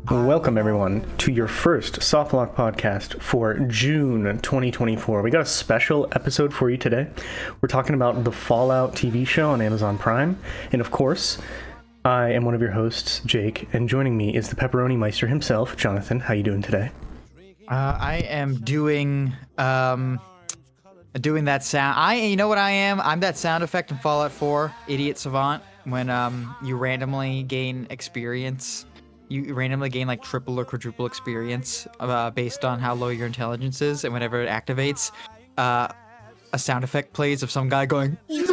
Welcome, everyone, to your first Softlock podcast for June 2024. We got a special episode for you today. We're talking about the Fallout TV show on Amazon Prime. And of course, I am one of your hosts, Jake, and joining me is the Pepperoni Meister himself, Jonathan. How you doing today? I am doing that sound. You know what I am? I'm that sound effect in Fallout 4, Idiot Savant, when you randomly gain experience. You randomly gain like triple or quadruple experience based on how low your intelligence is, and whenever it activates, a sound effect plays of some guy going, yeah!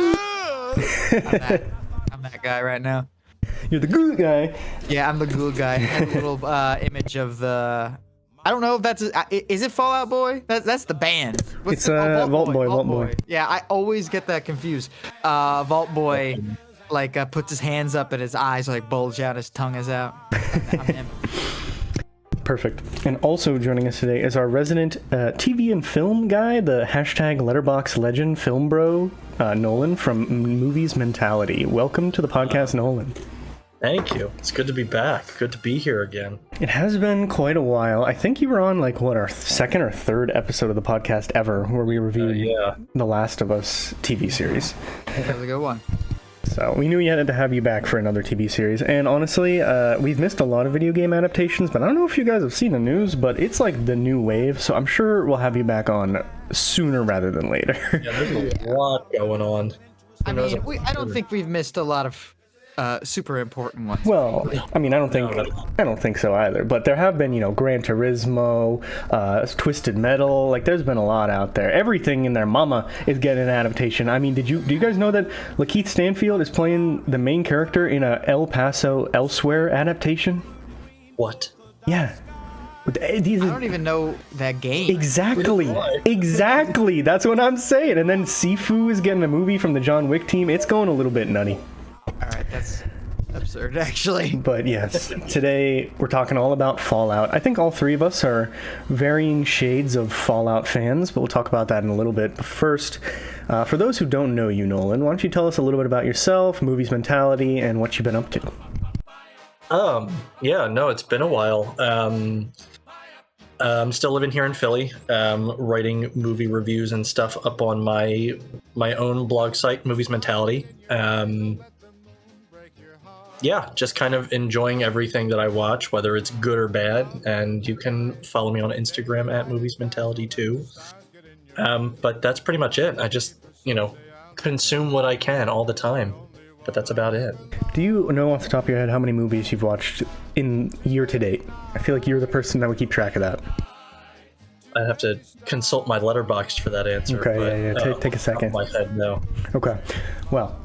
I'm that guy right now. You're the ghoul guy. Yeah, I'm the ghoul guy. I have a little image of the... I don't know if that's... is it Fallout Boy? That's the band. It's Vault Boy. Yeah, I always get that confused. Vault Boy... puts his hands up and his eyes bulge out, his tongue is out. I'm him. Perfect. And also joining us today is our resident TV and film guy, the hashtag Letterboxd legend film bro, Nolan from Movies Mentality. Welcome to the podcast, Nolan. Thank you. It's good to be back. Good to be here again. It has been quite a while. I think you were on our second or third episode of the podcast ever, where we reviewed The Last of Us TV series. That was a good one. So we knew we had to have you back for another TV series. And honestly, we've missed a lot of video game adaptations, but I don't know if you guys have seen the news, but it's like the new wave. So I'm sure we'll have you back on sooner rather than later. Yeah, there's a lot going on. I don't think we've missed a lot of super important ones. Well, I don't think so either. But there have been, Gran Turismo, Twisted Metal. There's been a lot out there. Everything in their mama is getting an adaptation. Do you guys know that Lakeith Stanfield is playing the main character in a El Paso Elsewhere adaptation? What? Yeah. I don't even know that game. Exactly. That's what I'm saying. And then Sifu is getting a movie from the John Wick team. It's going a little bit nutty. All right, that's absurd, actually. But yes, today we're talking all about Fallout. I think all three of us are varying shades of Fallout fans, but we'll talk about that in a little bit. But first, for those who don't know you, Nolan, why don't you tell us a little bit about yourself, Movies Mentality, and what you've been up to? It's been a while. I'm still living here in Philly, writing movie reviews and stuff up on my own blog site, Movies Mentality. Just kind of enjoying everything that I watch, whether it's good or bad. And you can follow me on Instagram at Movies Mentality too. But that's pretty much it. I just, consume what I can all the time. But that's about it. Do you know off the top of your head how many movies you've watched in year to date? I feel like you're the person that would keep track of that. I'd have to consult my Letterboxd for that answer. Okay, take a second. Off my head, no. Okay. Well,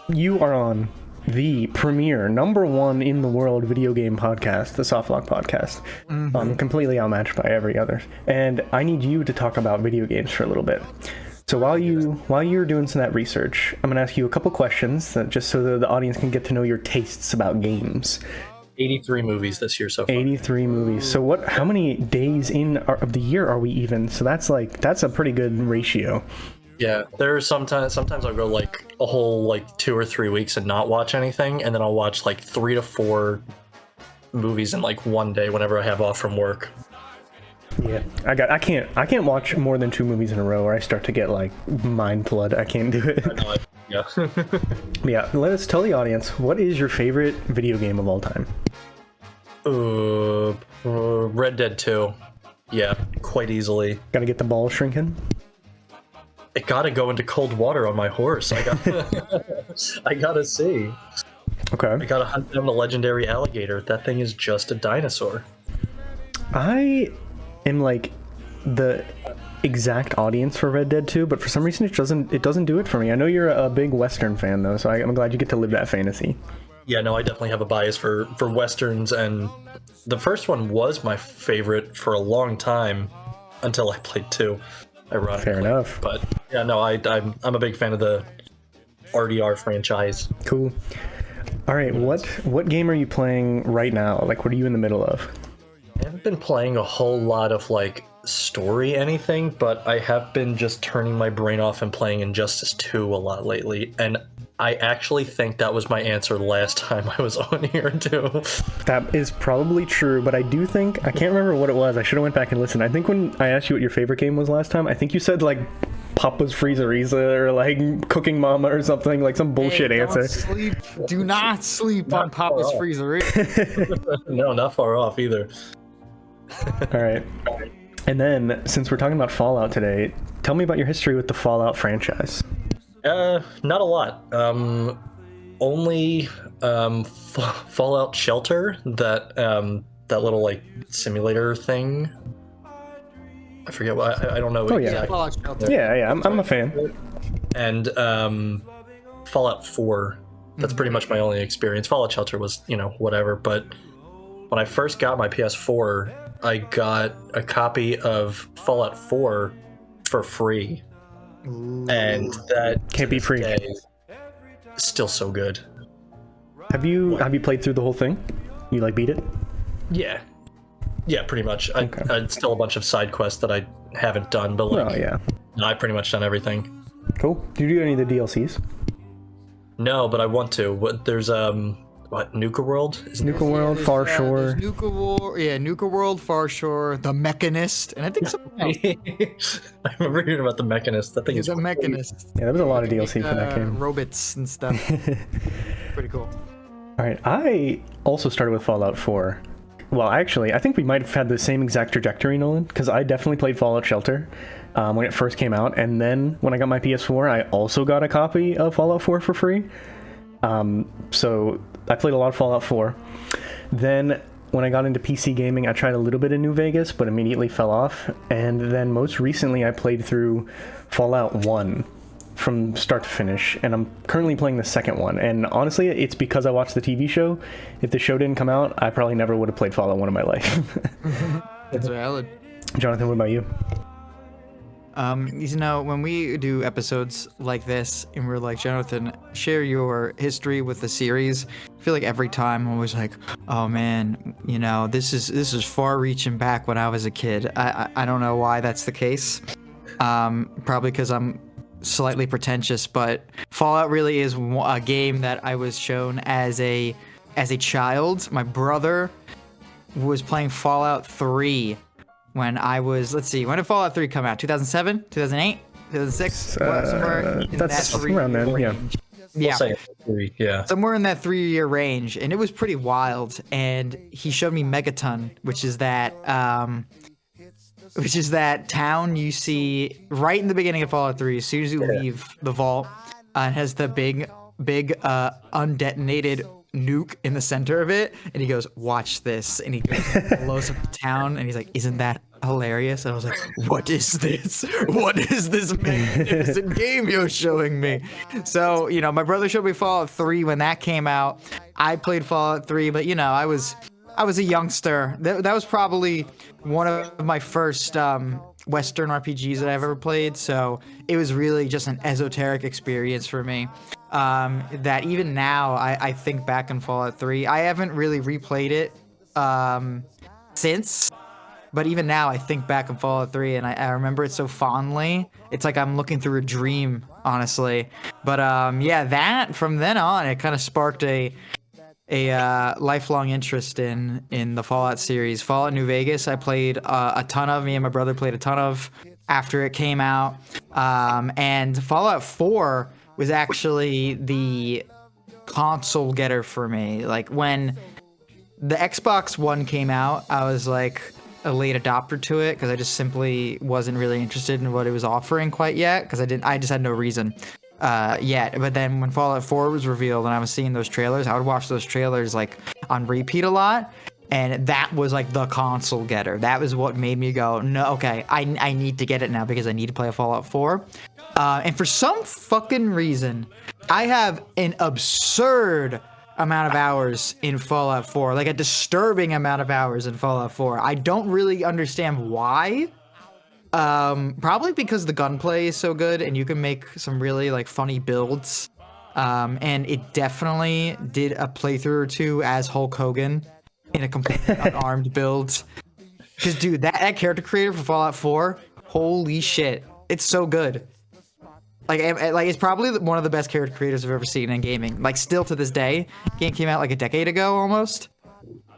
you are on the premier #1 in the world video game podcast, the Softlock podcast. Mm-hmm. Completely outmatched by every other. And I need you to talk about video games for a little bit. So while you're doing some of that research, I'm going to ask you a couple questions just so that the audience can get to know your tastes about games. 83 movies this year so far. 83 movies. So how many days of the year are we even? So that's a pretty good ratio. Yeah, there are sometimes I'll go a whole 2 or 3 weeks and not watch anything, and then I'll watch 3 to 4 movies in one day whenever I have off from work. Yeah, I can't watch more than 2 movies in a row, or I start to get mind flood. I can't do it. Yeah. Yeah, let us tell the audience, what is your favorite video game of all time? Red Dead 2. Yeah, quite easily. Gotta get the ball shrinking. I gotta go into cold water on my horse. I gotta see. Okay. I gotta hunt down the legendary alligator. That thing is just a dinosaur. I am the exact audience for Red Dead 2, but for some reason it doesn't do it for me. I know you're a big Western fan though, so I'm glad you get to live that fantasy. Yeah, no, I definitely have a bias for Westerns, and the first one was my favorite for a long time until I played 2. Ironically. Fair enough. But yeah, no, I'm a big fan of the RDR franchise. Cool. All right, what game are you playing right now? What are you in the middle of? I haven't been playing a whole lot of story anything, but I have been just turning my brain off and playing Injustice 2 a lot lately, and I actually think that was my answer last time I was on here too. That is probably true, but I do think I can't remember what it was. I should have went back and listened. I think when I asked you what your favorite game was last time, I think you said like Papa's Freezeriza or like Cooking Mama or something, like some bullshit Hey, answer. Do not sleep on Papa's Freezer. No, not far off either. All right. And then, since we're talking about Fallout today, tell me about your history with the Fallout franchise. Not a lot. Only Fallout Shelter, that little like simulator thing. I forget what I don't know. Oh, yeah. exactly. Fallout Shelter. Yeah, I'm a fan. And Fallout 4. That's pretty much my only experience. Fallout Shelter was, whatever. But when I first got my PS4, I got a copy of Fallout 4 for free. And that Can't be free. Still so good. Have you played through the whole thing? You like beat it? Yeah, pretty much. Okay. I'd still a bunch of side quests that I haven't done, but like, Oh yeah. no, I've pretty much done everything. Cool. Do you do any of the DLCs? No, but I want to. What there's Nuka World? Nuka World, Far Shore. There's Nuka World, Far Shore, The Mechanist, and I think something else. I remember hearing about the Mechanist. That thing is The cool. Mechanist. Yeah, there was a lot of DLC for that game. Robots and stuff. Pretty cool. All right, I also started with Fallout 4. Well, actually, I think we might have had the same exact trajectory, Nolan, because I definitely played Fallout Shelter when it first came out, and then when I got my PS4, I also got a copy of Fallout 4 for free. So I played a lot of Fallout 4. Then when I got into PC gaming, I tried a little bit of New Vegas, but immediately fell off. And then most recently, I played through Fallout 1 from start to finish, and I'm currently playing the second one. And honestly, it's because I watched the TV show. If the show didn't come out, I probably never would have played Fallout 1 in my life. That's valid. Jonathan, what about you? When we do episodes like this and we're like, Jonathan, share your history with the series, I feel like every time I'm always like, oh man, this is far reaching back when I was a kid. I don't know why that's the case. Probably because I'm slightly pretentious, but Fallout really is a game that I was shown as a child. My brother was playing Fallout 3 when I was, when did Fallout 3 come out? 2007? 2008? 2006? Somewhere in that's that around then, yeah. We'll say it, 3, yeah. Somewhere in that 3-year range, and it was pretty wild. And he showed me Megaton, which is that town you see right in the beginning of Fallout 3. As soon as you leave the vault, it has the big undetonated nuke in the center of it, and he goes, watch this, and he goes, blows up the town, and he's like, isn't that hilarious? And I was like, what is this magnificent game you're showing me? So my brother showed me Fallout 3 when that came out. I played Fallout 3, but I was a youngster. That was probably one of my first Western RPGs that I've ever played, so it was really just an esoteric experience for me. That even now, I think back on Fallout 3. I haven't really replayed it since, but even now, I think back on Fallout 3, and I remember it so fondly. It's like I'm looking through a dream, honestly. But that from then on, it kind of sparked a lifelong interest in the Fallout series. Fallout New Vegas, I played a ton of. Me and my brother played a ton of after it came out. And Fallout 4 was actually the console getter for me. Like when the Xbox One came out, I was like a late adopter to it because I just simply wasn't really interested in what it was offering quite yet because I just had no reason yet. But then when Fallout 4 was revealed and I was seeing those trailers, I would watch those trailers like on repeat a lot, and that was like the console getter. That was what made me go, no, okay, I need to get it now because I need to play a Fallout 4. And for some fucking reason, I have an absurd amount of hours in Fallout 4, like a disturbing amount of hours in Fallout 4. I don't really understand why. Probably because the gunplay is so good and you can make some really like funny builds. And it definitely did a playthrough or two as Hulk Hogan in a completely unarmed build. Because dude, that character creator for Fallout 4, holy shit, it's so good. Like it's probably one of the best character creators I've ever seen in gaming. Like still to this day, game came out like a decade ago almost.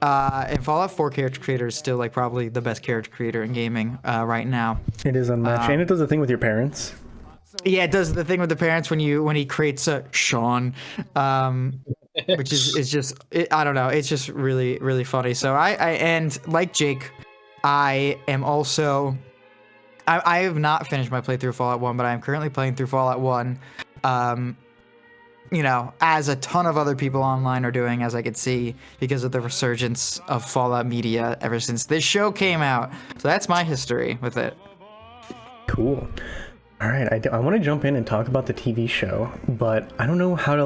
And Fallout 4 character creator is still like probably the best character creator in gaming right now. It is unmatched, and it does the thing with your parents. Yeah, it does the thing with the parents when he creates Sean, which is just I don't know, it's just really really funny. So I and like Jake, I am also I have not finished my playthrough of Fallout 1, but I am currently playing through Fallout 1. You know, as a ton of other people online are doing, as I could see, because of the resurgence of Fallout media ever since this show came out. So that's my history with it. Cool. All right, I want to jump in and talk about the TV show, but I don't know how do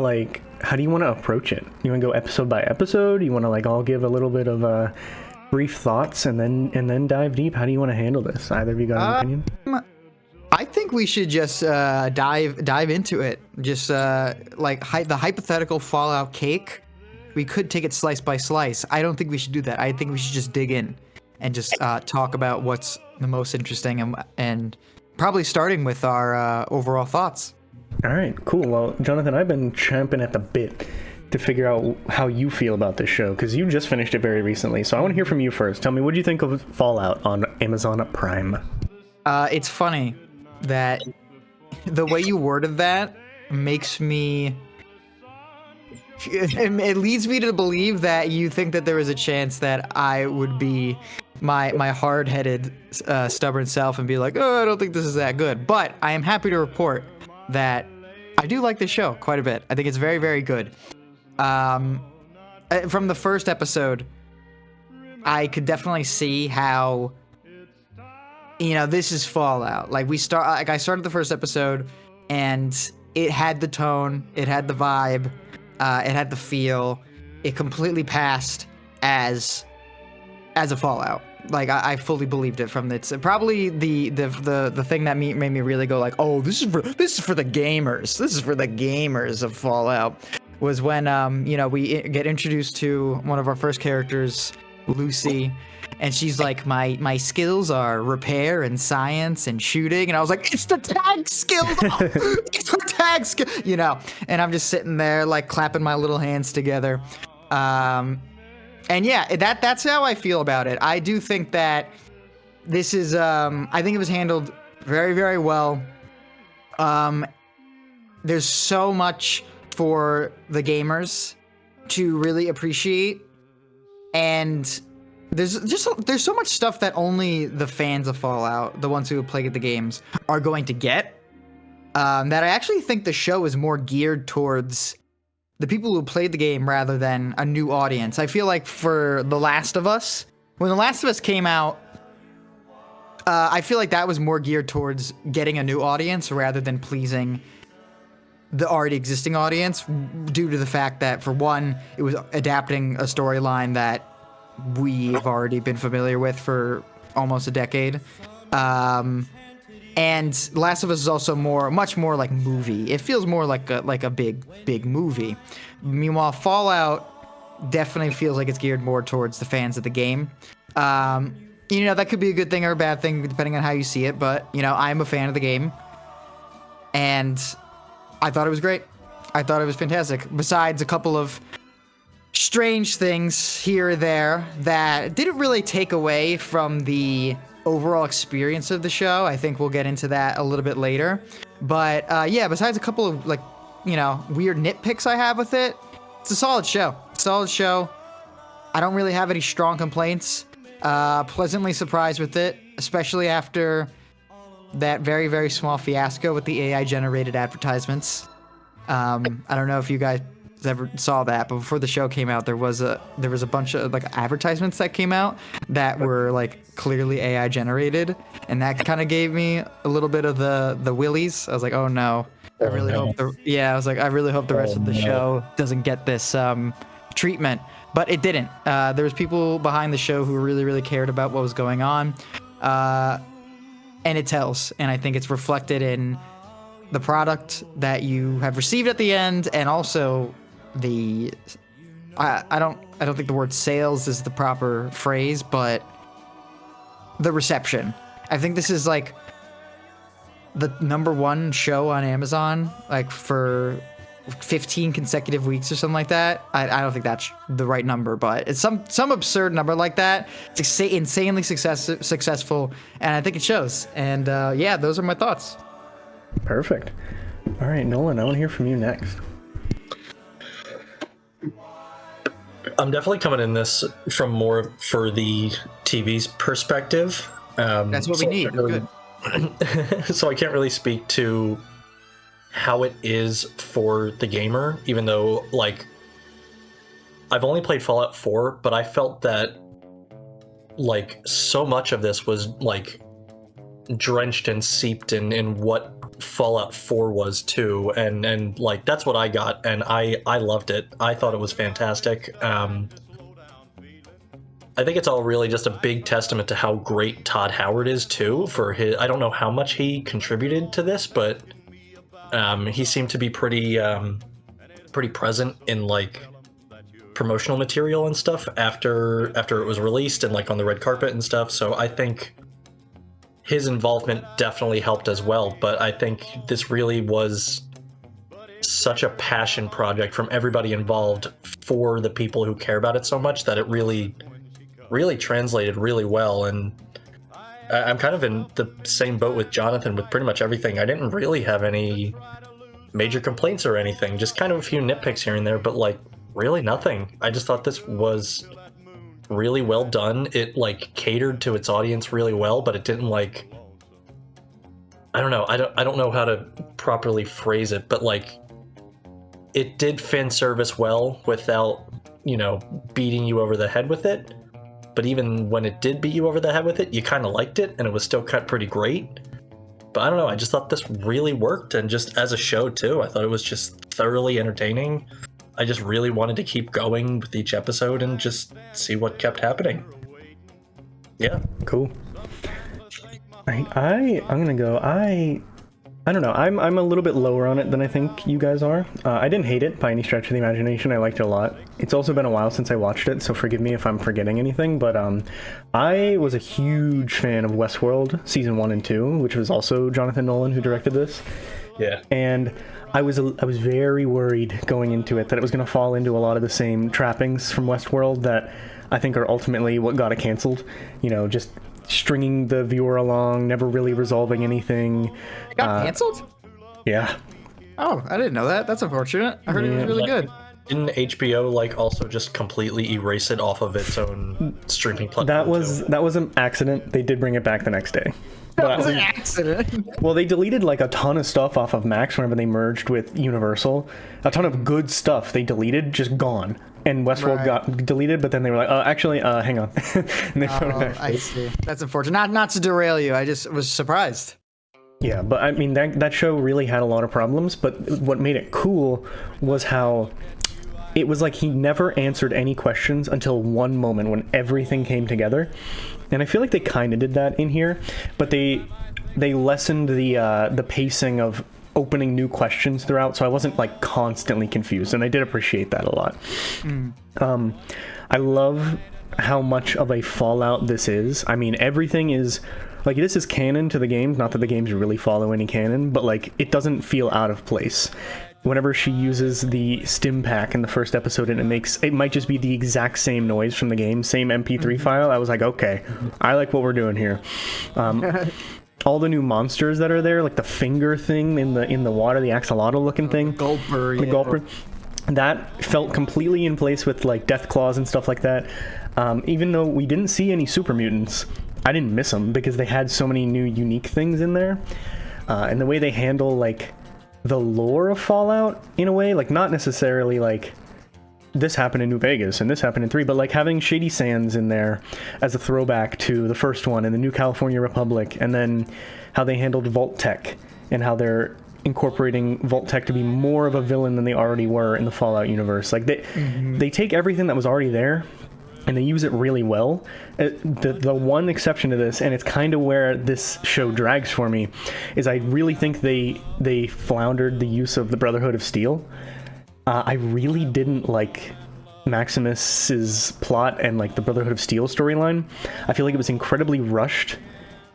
you want to approach it? You want to go episode by episode? You want to like all give a little bit of brief thoughts and then dive deep? How do you want to handle this? Either of you got an opinion? I think we should just dive into it. Just like the hypothetical Fallout cake. We could take it slice by slice. I don't think we should do that. I think we should just dig in and just talk about what's the most interesting and probably starting with our overall thoughts. All right, cool. Well, Jonathan, I've been champing at the bit to figure out how you feel about this show because you just finished it very recently. So I want to hear from you first. Tell me, what do you think of Fallout on Amazon Prime? It's funny that the way you worded that makes me it leads me to believe that you think that there is a chance that I would be my hard-headed stubborn self and be like, oh, I don't think this is that good. But I am happy to report that I do like the show quite a bit. I think it's very very good. From the first episode, I could definitely see how, you know, this is Fallout. Like I started the first episode and it had the tone, it had the vibe, it had the feel. It completely passed as a Fallout. Like I fully believed it from its probably the thing that made me really go like, oh, this is for the gamers. This is for the gamers of Fallout. Was when you know, we get introduced to one of our first characters, Lucy. And she's like, my skills are repair and science and shooting. And I was like, it's the tag skill. It's the tag skill, you know. And I'm just sitting there like clapping my little hands together. And yeah, that's how I feel about it. I do think that this is, I think it was handled very, very well. There's so much for the gamers to really appreciate. And there's so much stuff that only the fans of Fallout, the ones who have played the games, are going to get. That I actually think the show is more geared towards the people who played the game rather than a new audience. I feel like for The Last of Us, when The Last of Us came out, I feel like that was more geared towards getting a new audience rather than pleasing the already existing audience, due to the fact that, for one, it was adapting a storyline that we've already been familiar with for almost a decade. And Last of Us is also much more like movie. It feels more like a big movie. Meanwhile, Fallout definitely feels like it's geared more towards the fans of the game. You know, that could be a good thing or a bad thing depending on how you see it, but you know, I'm a fan of the game. And I thought it was great. I thought it was fantastic. Besides a couple of strange things here or there that didn't really take away from the overall experience of the show. I think we'll get into that a little bit later. But yeah, besides a couple of, like, you know, weird nitpicks I have with it, it's a solid show. Solid show. I don't really have any strong complaints. Pleasantly surprised with it, especially after that very, very small fiasco with the AI-generated advertisements. I don't know if you guys ever saw that, but before the show came out, there was a bunch of like advertisements that came out that were like clearly AI generated, and that kind of gave me a little bit of the willies. I was like, oh no. I really hope I really hope the rest of the show doesn't get this treatment, but it didn't. There was people behind the show who really, really cared about what was going on, and it tells. And I think it's reflected in the product that you have received at the end, and also the I don't think the word sales is the proper phrase, but the reception. I think this is like the #1 show on Amazon like for 15 consecutive weeks or something like that. I don't think that's the right number, but it's some absurd number like that. It's insanely successful, and I think it shows. And yeah, those are my thoughts. Perfect. All right, Nolan, I want to hear from you next. I'm definitely coming in this from more for the TV's perspective. That's what we need. Good. So I can't really speak to how it is for the gamer, even though, like, I've only played Fallout 4, but I felt that, like, so much of this was, like, drenched and seeped in what Fallout 4 was too, and like, that's what I got, and I loved it. I thought it was fantastic. I think it's all really just a big testament to how great Todd Howard is too, for his, I don't know how much he contributed to this, but he seemed to be pretty present in, like, promotional material and stuff after it was released, and, like, on the red carpet and stuff. So I think his involvement definitely helped as well, but I think this really was such a passion project from everybody involved for the people who care about it so much that it really translated really well. And I'm kind of in the same boat with Jonathan with pretty much everything. I didn't really have any major complaints or anything, just kind of a few nitpicks here and there, but, like, really nothing. I just thought this was really well done. It, like, catered to its audience really well, but it didn't, like, I don't know. I don't know how to properly phrase it, but, like, it did fan service well without, you know, beating you over the head with it. But even when it did beat you over the head with it, you kind of liked it, and it was still cut pretty great. But I don't know, I just thought this really worked, and just as a show too, I thought it was just thoroughly entertaining. I just really wanted to keep going with each episode and just see what kept happening. Yeah. Cool. I'm gonna go. I don't know. I'm a little bit lower on it than I think you guys are. I didn't hate it by any stretch of the imagination. I liked it a lot. It's also been a while since I watched it, so forgive me if I'm forgetting anything. But I was a huge fan of Westworld season 1 and 2, which was also Jonathan Nolan who directed this. Yeah. And I was very worried going into it that it was going to fall into a lot of the same trappings from Westworld that I think are ultimately what got it canceled. You know, just stringing the viewer along, never really resolving anything. It got canceled? Yeah. Oh, I didn't know that. That's unfortunate. I heard it was really good. Didn't HBO, like, also just completely erase it off of its own streaming platform? That was an accident. They did bring it back the next day. That was an accident. Well, they deleted, like, a ton of stuff off of Max whenever they merged with Universal. A ton of good stuff they deleted, just gone. And Westworld got deleted, but then they were like, actually, hang on. And they put it back. I see. That's unfortunate. Not to derail you. I just was surprised. Yeah, but I mean, that show really had a lot of problems, but what made it cool was how it was like he never answered any questions until one moment when everything came together. And I feel like they kind of did that in here, but they lessened the pacing of opening new questions throughout, so I wasn't, like, constantly confused, and I did appreciate that a lot. I love how much of a Fallout this is. I mean, everything is, like, this is canon to the games, not that the games really follow any canon, but, like, it doesn't feel out of place. Whenever she uses the stim pack in the first episode and it might just be the exact same noise from the game, same MP3 file, I was like, okay, I like what we're doing here. All the new monsters that are there, like the finger thing in the water, the axolotl looking thing, Gulper, that felt completely in place with, like, death claws and stuff like that. Even though we didn't see any super mutants, I didn't miss them because they had so many new unique things in there, and the way they handle, like, the lore of Fallout in a way, like, not necessarily like this happened in New Vegas and this happened in 3, but, like, having Shady Sands in there as a throwback to the first one and the New California Republic, and then how they handled Vault-Tec and how they're incorporating Vault-Tec to be more of a villain than they already were in the Fallout universe. Like, they take everything that was already there and they use it really well. The one exception to this, and it's kind of where this show drags for me, is I really think they floundered the use of the Brotherhood of Steel. I really didn't like Maximus's plot and, like, the Brotherhood of Steel storyline. I feel like it was incredibly rushed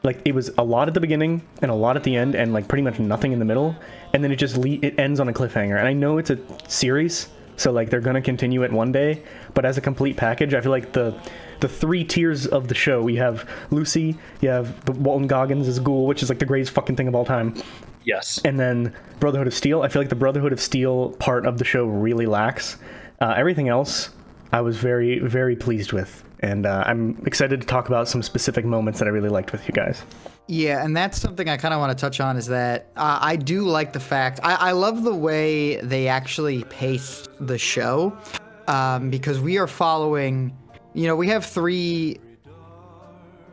Like it was a lot at the beginning and a lot at the end, and like pretty much nothing in the middle, and then it ends on a cliffhanger. And I know it's a series, so like they're gonna continue it one day, but as a complete package, I feel like the three tiers of the show, we have Lucy, you have the Walton Goggins as Ghoul, which is like the greatest fucking thing of all time. Yes. And then Brotherhood of Steel. I feel like the Brotherhood of Steel part of the show really lacks. Everything else, I was very, very pleased with. And I'm excited to talk about some specific moments that I really liked with you guys. Yeah, and that's something I kind of want to touch on is that I do like the fact, I love the way they actually pace the show, because we are following, we have three,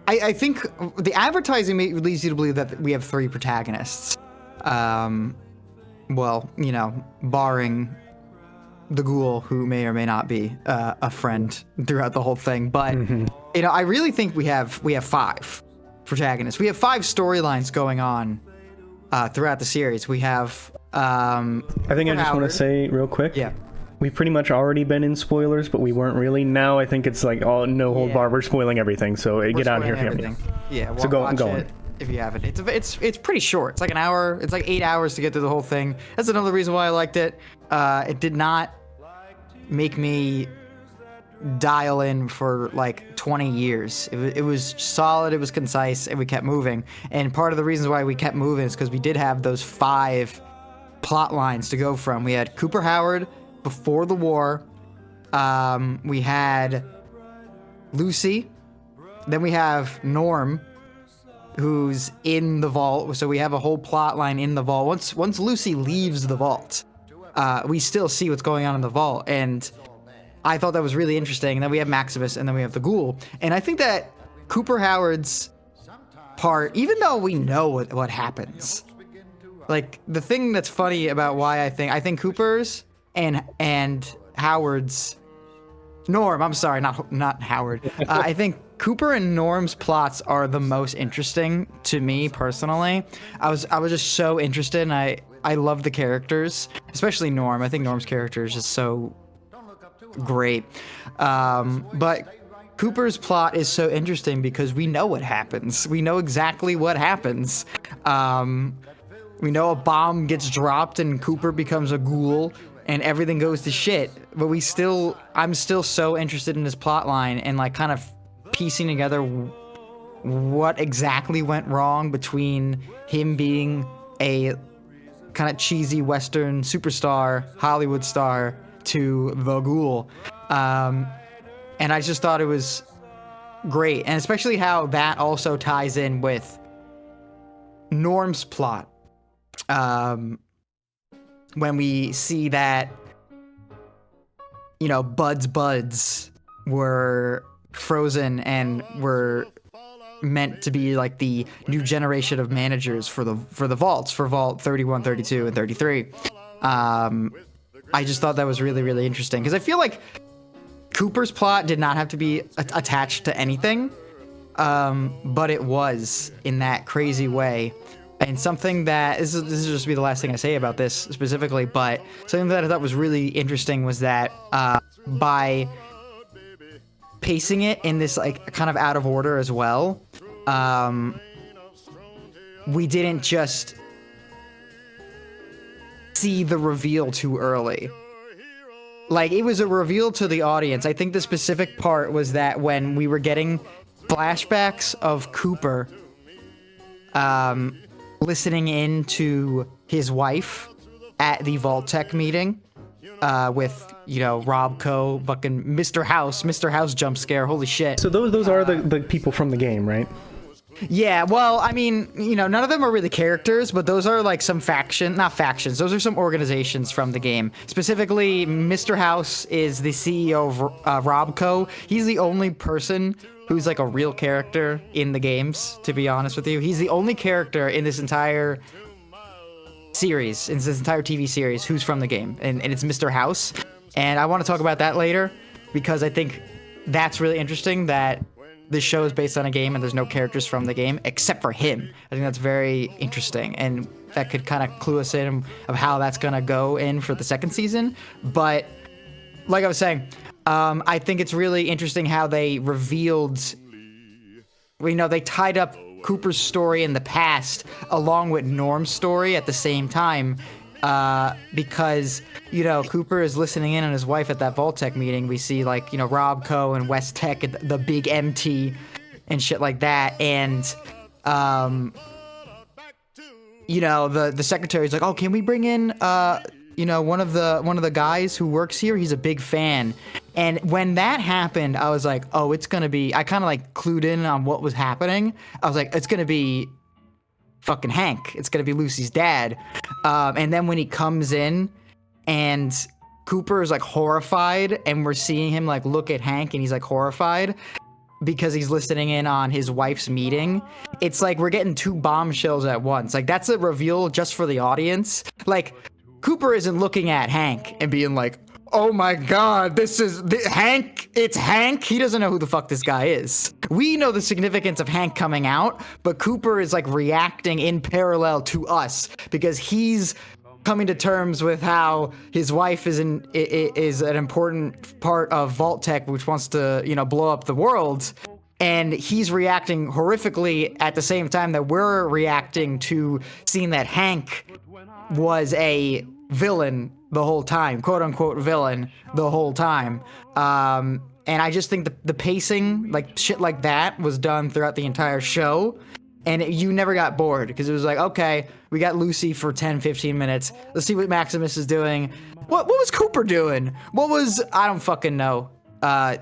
I think the advertising leads you to believe that we have three protagonists. Well, barring the Ghoul, who may or may not be a friend throughout the whole thing, but I really think we have five protagonists. We have five storylines going on throughout the series. We have I think I just want to say real quick. Yeah. We've pretty much already been in spoilers, but we weren't really. Now I think it's like no hold bar. We're spoiling everything, so get out of here if you haven't. Yeah, so go watch on. It if you haven't. It's pretty short. It's like an hour. It's like 8 hours to get through the whole thing. That's another reason why I liked it. It did not make me dial in for like 20 years. It was solid, it was concise, and we kept moving. And part of the reasons why we kept moving is because we did have those 5 plot lines to go from. We had Cooper Howard before the war. We had Lucy. Then we have Norm, who's in the vault. So we have a whole plot line in the vault. Once Lucy leaves the vault, we still see what's going on in the vault. And I thought that was really interesting. And then we have Maximus, and then we have the Ghoul. And I think that Cooper Howard's part, even though we know what happens, like the thing that's funny about why I think Cooper's and Howard's Norm, I'm sorry, not Howard. I think Cooper and Norm's plots are the most interesting to me personally. I was just so interested, and I love the characters, especially Norm. I think Norm's character is just so great. But Cooper's plot is so interesting because we know what happens. We know exactly what happens. We know a bomb gets dropped and Cooper becomes a ghoul and everything goes to shit. But I'm still so interested in this plot line and like kind of piecing together what exactly went wrong between him being a kind of cheesy Western superstar, Hollywood star, to the Ghoul. And I just thought it was great. And especially how that also ties in with Norm's plot. When we see that, Bud's were frozen and were meant to be like the new generation of managers for the vaults, for Vault 31, 32, and 33. I just thought that was really, really interesting because I feel like Cooper's plot did not have to be attached to anything, but it was in that crazy way. And something that this is just be the last thing I say about this specifically, but something that I thought was really interesting was that by pacing it in this like kind of out of order as well, we didn't just see the reveal too early. Like, it was a reveal to the audience. I think the specific part was that when we were getting flashbacks of Cooper listening in to his wife at the Vault-Tec meeting with, Rob Coe, fucking Mr. House jump scare, holy shit. So those are the people from the game, right? Yeah, well, I mean, none of them are really characters, but those are like some not factions, those are some organizations from the game. Specifically, Mr. House is the CEO of Rob Coe. He's the only person who's like a real character in the games, to be honest with you. He's the only character in this entire series, in this entire TV series, who's from the game, and it's Mr. House. And I want to talk about that later, because I think that's really interesting that this show is based on a game and there's no characters from the game except for him. I think that's very interesting, and that could kind of clue us in of how that's going to go in for the second season. But like I was saying, I think it's really interesting how they revealed, they tied up Cooper's story in the past along with Norm's story at the same time, because Cooper is listening in on his wife at that Vault-Tec meeting. We see like Rob Coe and West Tech, the big MT and shit like that, and the secretary's like, oh, can we bring in one of the guys who works here? He's a big fan. And when that happened, I was like, oh, it's gonna be, I kind of like clued in on what was happening. I was like, it's gonna be fucking Hank. It's gonna be Lucy's dad. And then when he comes in and Cooper is like horrified, and we're seeing him like look at Hank, and he's like horrified because he's listening in on his wife's meeting. It's like we're getting two bombshells at once. Like, that's a reveal just for the audience. Like, Cooper isn't looking at Hank and being like, oh my god, this is Hank. It's Hank. He doesn't know who the fuck this guy is. We know the significance of Hank coming out, but Cooper is like reacting in parallel to us because he's coming to terms with how his wife is an important part of Vault-Tec, which wants to, blow up the world. And he's reacting horrifically at the same time that we're reacting to seeing that Hank was a villain the whole time, quote unquote villain the whole time. And I just think the pacing, like shit like that, was done throughout the entire show. And you never got bored because it was like, okay, we got Lucy for 10, 15 minutes. Let's see what Maximus is doing. What was Cooper doing? I don't fucking know. The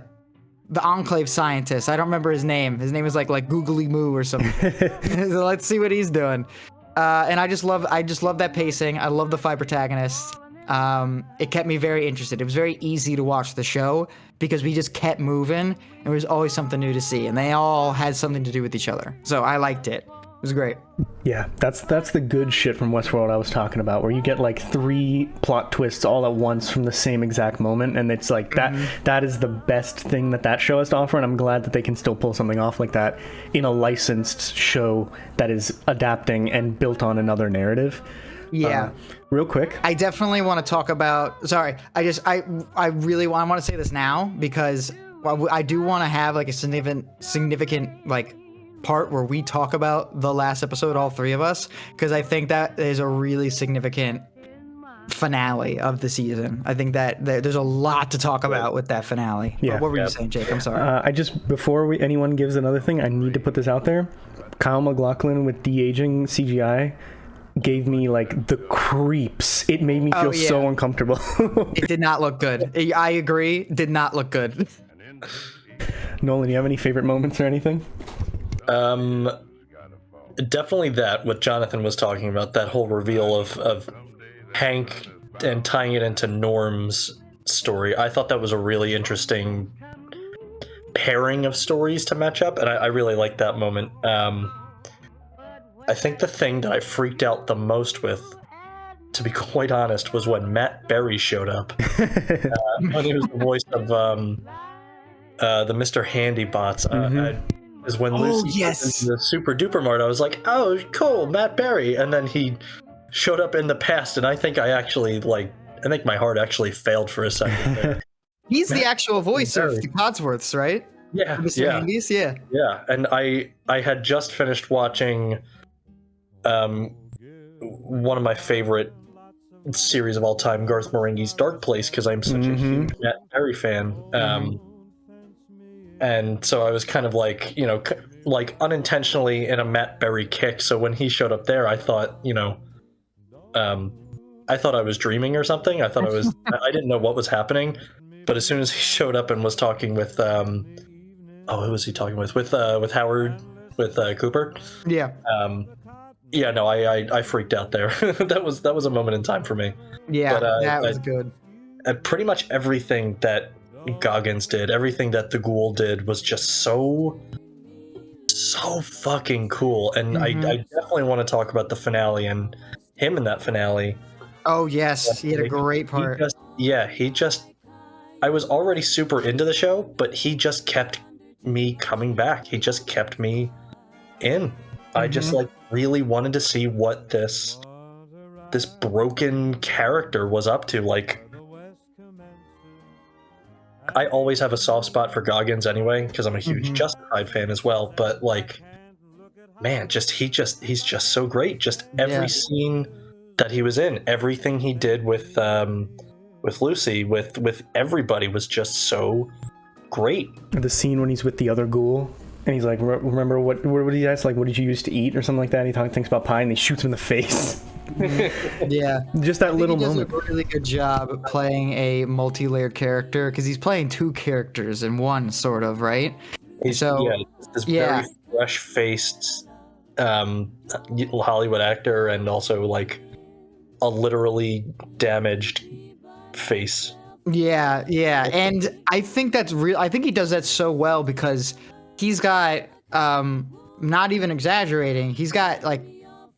Enclave scientist. I don't remember his name. His name is like Googly Moo or something. So let's see what he's doing. And I just love that pacing. I love the 5 protagonists. It kept me very interested. It was very easy to watch the show because we just kept moving and there was always something new to see, and they all had something to do with each other. So I liked it. It was great. Yeah, that's the good shit from Westworld I was talking about, where you get like 3 plot twists all at once from the same exact moment, and it's like that is the best thing that show has to offer, and I'm glad that they can still pull something off like that in a licensed show that is adapting and built on another narrative. Yeah. Real quick, I definitely want to talk about. Sorry, I really want to say this now because I do want to have like a significant like part where we talk about the last episode, all 3 of us, because I think that is a really significant finale of the season. I think that there's a lot to talk about with that finale. Yeah. What were you saying, Jake? I'm sorry. Before anyone gives another thing, I need to put this out there. Kyle MacLachlan with de-aging CGI gave me like the creeps. It made me feel so uncomfortable. It did not look good. I agree. Did not look good. Nolan, you have any favorite moments or anything? Definitely that what Jonathan was talking about, that whole reveal of Hank and tying it into Norm's story. I thought that was a really interesting pairing of stories to match up, and I really liked that moment. I think the thing that I freaked out the most with, to be quite honest, was when Matt Berry showed up. When he was the voice of the Mr. Handy bots. Is when Lucy was in the Super Duper Mart. I was like, oh, cool, Matt Berry. And then he showed up in the past, and I think my heart actually failed for a second there. He's the actual voice of the Codsworths, right? Yeah. Mr. Handy's, yeah. Yeah, and I had just finished watching one of my favorite series of all time, Garth Marenghi's Dark Place, because I'm such a huge Matt Berry fan. And so I was kind of like, like unintentionally in a Matt Berry kick. So when he showed up there, I thought, I thought I was dreaming or something. I thought I didn't know what was happening. But as soon as he showed up and was talking with, who was he talking with? With Howard, with Cooper. Yeah. I freaked out there. that was a moment in time for me. Yeah, but, that was good. Pretty much everything that Goggins did, everything that the Ghoul did, was just so fucking cool. And I definitely want to talk about the finale and him in that finale. Oh yes, he had a great part. I was already super into the show, but he just kept me coming back. He just kept me in. I just really wanted to see what this broken character was up to. Like, I always have a soft spot for Goggins anyway, because I'm a huge Justified fan as well, but like, man, he's just so great. Just every Yeah. scene that he was in, everything he did with Lucy, with everybody was just so great. The scene when he's with the other ghoul and he's like, remember what did he ask? Like, what did you used to eat or something like that? And he thinks about pie and he shoots him in the face. Yeah. Just that little He does moment. a really good job playing a multi-layered character because he's playing two characters in one, sort of, right? He's So, this yeah. very fresh-faced Hollywood actor, and also like a literally damaged face. Yeah, and I think that's real. I think he does that so well because he's got, not even exaggerating, he's got like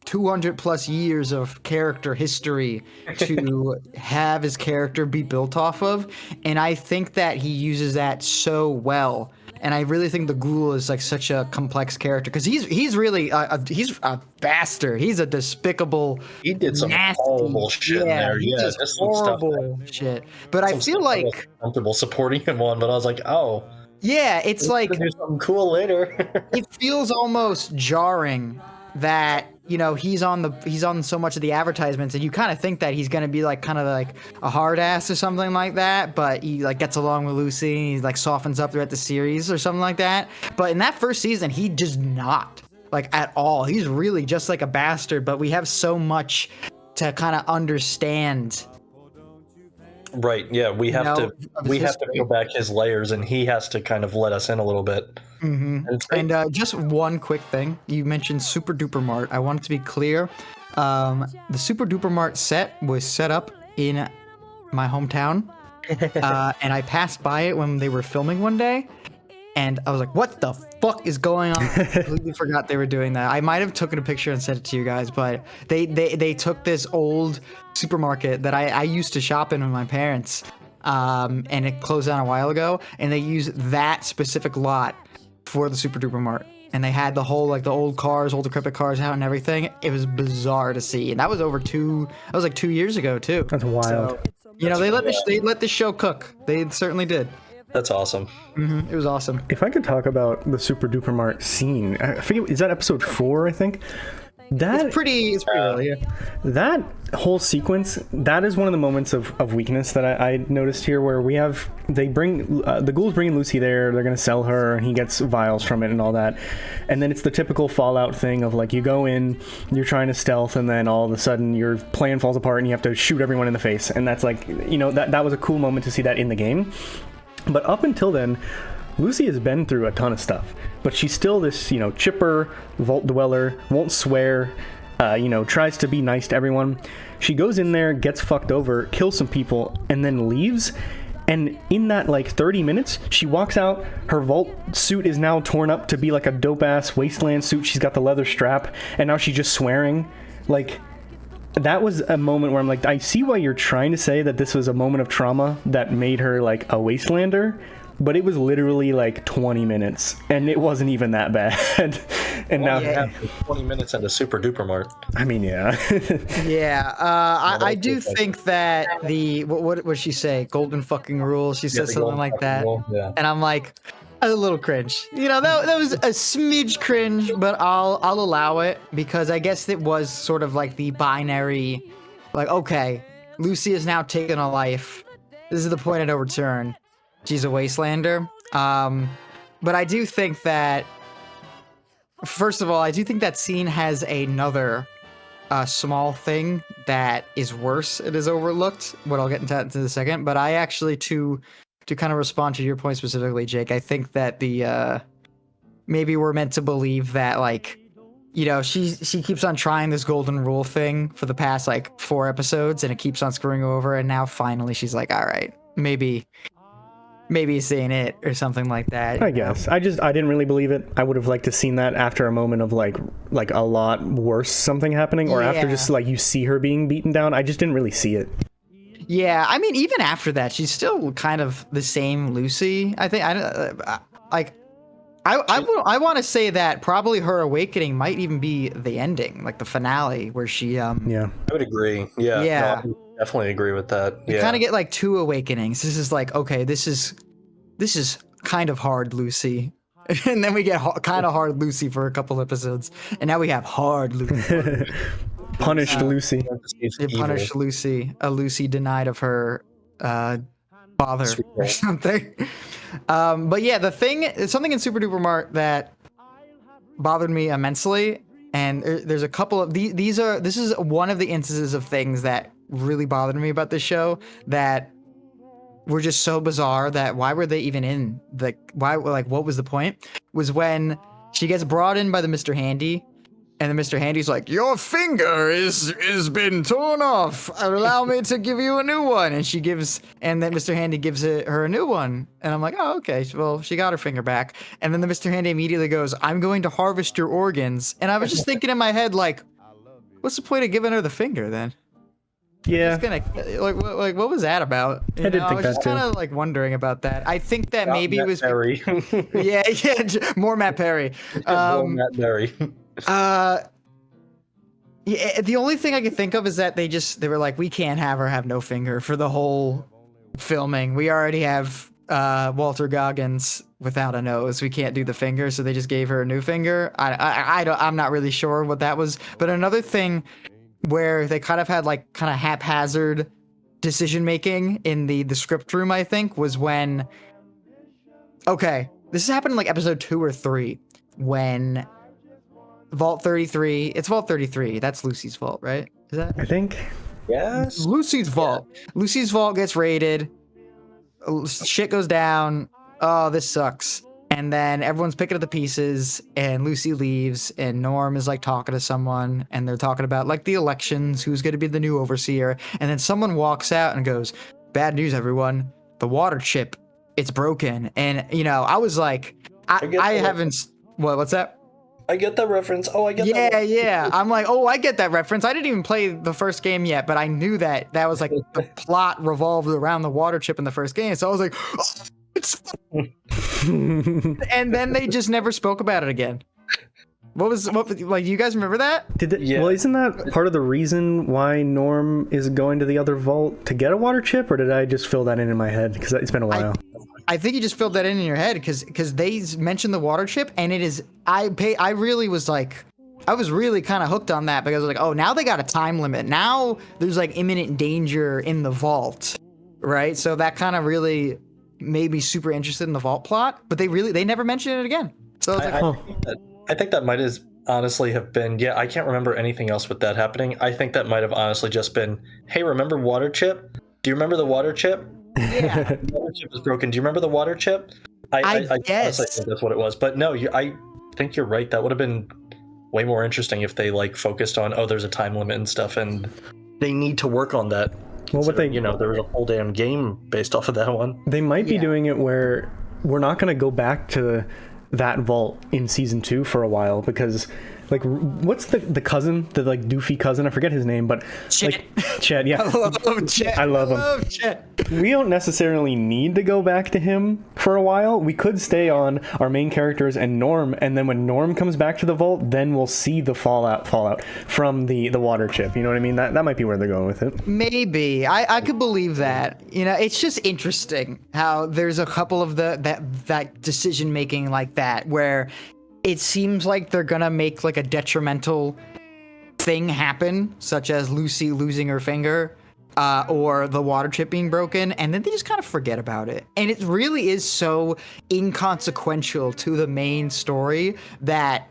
200 plus years of character history to have his character be built off of, and I think that he uses that so well. And I really think the ghoul is like such a complex character because he's really he's a bastard. He's a despicable. He did some nasty, horrible shit in there. He Yeah, does just some stuff horrible shit. But I some feel stuff I was like, comfortable supporting him on, but I was like, oh, yeah, it's he's like gonna do something cool later. it feels almost jarring that he's on so much of the advertisements, and you kind of think that he's gonna be like kind of like a hard ass or something like that, but he like gets along with Lucy and he like softens up throughout the series or something like that. But in that first season, he does not like at all. He's really just like a bastard. But we have so much to kind of understand. Right. Yeah, we have of his to history. peel back his layers, and he has to kind of let us in a little bit. Mm-hmm. And it's great. And just one quick thing. You mentioned Super Duper Mart. I want it to be clear. The Super Duper Mart set was set up in my hometown. And I passed by it when they were filming one day. And I was like, what the fuck is going on? I completely forgot they were doing that. I might have taken a picture and sent it to you guys, but they took this old supermarket that I used to shop in with my parents. And it closed down a while ago. And they used that specific lot for the Super Duper Mart, and they had the whole like the old decrepit cars out and everything. It was bizarre to see, and that was like 2 years ago too. That's wild. So, they let the show cook. They certainly did. That's awesome. It was awesome. If I could talk about the Super Duper Mart scene, I forget, is that episode 4, I think? It's pretty early. Yeah. That whole sequence, that is one of the moments of weakness that I noticed here, where they bring the ghouls bringing Lucy there, they're gonna sell her, and he gets vials from it and all that, and then it's the typical Fallout thing of like, you go in, you're trying to stealth, and then all of a sudden your plan falls apart and you have to shoot everyone in the face, and that's like, that was a cool moment to see that in the game. But up until then, Lucy has been through a ton of stuff, but she's still this, chipper, vault dweller, won't swear, tries to be nice to everyone. She goes in there, gets fucked over, kills some people, and then leaves. And in that, 30 minutes, she walks out, her vault suit is now torn up to be like a dope-ass wasteland suit. She's got the leather strap, and now she's just swearing. That was a moment where I'm like, I see why you're trying to say that this was a moment of trauma that made her, a wastelander, but it was literally 20 minutes, and it wasn't even that bad. And now, Yeah, 20 minutes at a Super Duper Mart. I mean, yeah. Yeah, I do think that what would she say? Golden fucking rule. She said something like that, Yeah. and I'm like, a little cringe. That was a smidge cringe, but I'll allow it because I guess it was sort of like the binary, okay, Lucy has now taken a life. This is the point of no return. She's a wastelander. But I do think that, first of all, I do think that scene has another small thing that is worse. It is overlooked, what I'll get into in a second. But I actually, to kind of respond to your point specifically, Jake, I think that maybe we're meant to believe that, she keeps on trying this golden rule thing for the past 4 episodes, and it keeps on screwing her over, and now finally she's like, all right, maybe it's ain't it or something like that. I guess. I didn't really believe it. I would have liked to seen that after a moment of like a lot worse something happening, or after just you see her being beaten down. I just didn't really see it. Yeah, I mean, even after that, she's still kind of the same Lucy. I think I want to say that probably her awakening might even be the ending, the finale, where she Yeah. I would agree. Yeah. Yeah. No, I definitely agree with that. You kind of get 2 awakenings. This is okay, this is kind of hard, Lucy. And then we get kind of hard Lucy for a couple episodes, and now we have hard Lucy. Punished Lucy. They punished Lucy, a Lucy denied of her father or something. But yeah, something in Super Duper Mart that bothered me immensely, and there's a couple of this is one of the instances of things that really bothered me about this show that were just so bizarre that why were they even in what was the point? Was when she gets brought in by the Mr. Handy, and the Mr. Handy's like, your finger is been torn off. Allow me to give you a new one. And then Mr. Handy gives her a new one. And I'm like, oh, okay. Well, she got her finger back. And then the Mr. Handy immediately goes, I'm going to harvest your organs. And I was just thinking in my head, like, what's the point of giving her the finger then? Yeah. What was that about? I did think I was that just too. kind of like wondering about that. I think that maybe it was Perry. yeah, more Matt Perry. Matt Perry. Yeah, the only thing I could think of is that they were like, we can't have her have no finger for the whole filming. We already have Walter Goggins without a nose. We can't do the finger, so they just gave her a new finger. I'm not really sure what that was. But another thing where they kind of had haphazard decision making in the script room, I think, was when this happened in like episode 2 or 3 when Vault 33. It's Vault 33. That's Lucy's vault, right? Is that? I think. Yes. Lucy's vault. Lucy's vault gets raided. Shit goes down. Oh, this sucks. And then everyone's picking up the pieces, and Lucy leaves, and Norm is like talking to someone, and they're talking about like the elections, who's going to be the new overseer. And then someone walks out and goes, "Bad news, everyone. The water chip, it's broken." And I was like, I haven't. What's that? I get that reference. Oh, I get that. Yeah. I'm like, oh, I get that reference. I didn't even play the first game yet, but I knew that was like the plot revolved around the water chip in the first game. So I was like, oh, it's and then they just never spoke about it again. What you guys remember that? Yeah. Well, isn't that part of the reason why Norm is going to the other vault to get a water chip, or did I just fill that in my head? Because it's been a while. I think you just filled that in your head because they mentioned the water chip, and it is I really was like, I was really kind of hooked on that because I was like, oh, now they got a time limit. Now there's like imminent danger in the vault, right? So that kind of really made me super interested in the vault plot, but they never mentioned it again. So I was like, I think that might honestly have been, I can't remember anything else with that happening. I think that might have honestly just been, hey, remember water chip? Do you remember the water chip? Yeah. The water chip was broken. Do you remember the water chip? I honestly think that's what it was. But no, I think you're right. That would have been way more interesting if they like focused on, there's a time limit and stuff, and they need to work on that. Well, what they, there was a whole damn game based off of that one. They might be doing it where we're not going to go back to that vault in season 2 for a while because, like, what's the cousin, the like doofy cousin? I forget his name, but Chet. like Chet. Yeah, I love Chet. I love him. I love Chet. We don't necessarily need to go back to him for a while. We could stay on our main characters and Norm, and then when Norm comes back to the vault, then we'll see the fallout from the water chip. You know what I mean? That might be where they're going with it. Maybe I could believe that. It's just interesting how there's a couple of that decision making like that where it seems like they're gonna make like a detrimental thing happen, such as Lucy losing her finger. Or the water chip being broken, and then they just kind of forget about it. And it really is so inconsequential to the main story that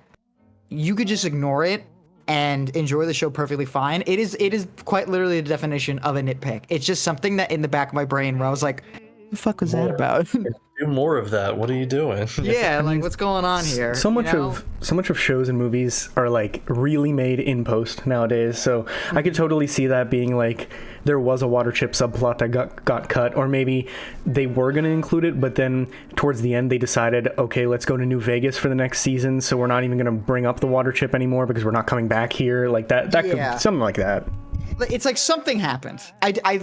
you could just ignore it and enjoy the show perfectly fine. It is quite literally the definition of a nitpick. It's just something that in the back of my brain where I was like, what the fuck was that about? Do more of that. What are you doing? Yeah, like what's going on here? So much of shows and movies are like really made in post nowadays. So I could totally see that being like there was a water chip subplot that got cut, or maybe they were going to include it, but then towards the end they decided, okay, let's go to New Vegas for the next season, so we're not even going to bring up the water chip anymore because we're not coming back here. Like that could, something like that. It's like something happened.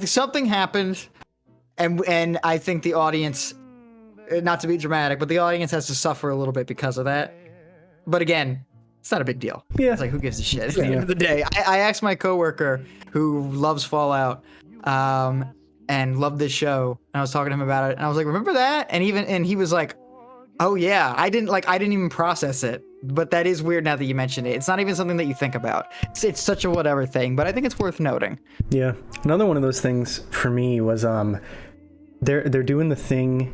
Something happened, and I think the audience, not to be dramatic, but the audience has to suffer a little bit because of that. But again, it's not a big deal. Yeah. It's like, who gives a shit at the end of the day? I asked my coworker who loves Fallout and loved this show, and I was talking to him about it, and I was like, remember that? And he was like, Oh yeah, I didn't even process it, but that is weird now that you mention it. It's not even something that you think about. It's such a whatever thing, but I think it's worth noting. Yeah. Another one of those things for me was they're doing the thing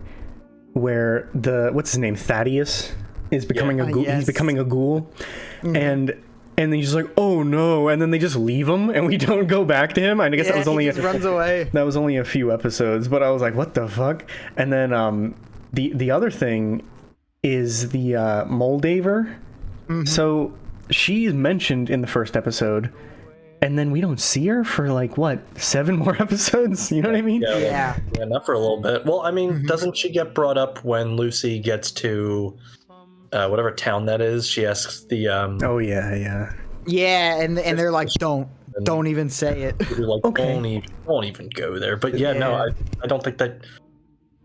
where what's his name, Thaddeus, is becoming a ghoul. Yes. He's becoming a ghoul, and then he's just like, oh no, and then they just leave him, and we don't go back to him. I guess that was only he just runs away. that was only a few episodes, but I was like, what the fuck? And then the other thing is the Moldaver. So she's mentioned in the first episode, and then we don't see her for like what, 7 more episodes? You know what I mean? Yeah. Not for a little bit. Well, I mean, doesn't she get brought up when Lucy gets to whatever town that is? She asks the Oh yeah. Yeah, and they're like, don't even say it. You're like, Okay. don't even go there. But yeah, no, I don't think that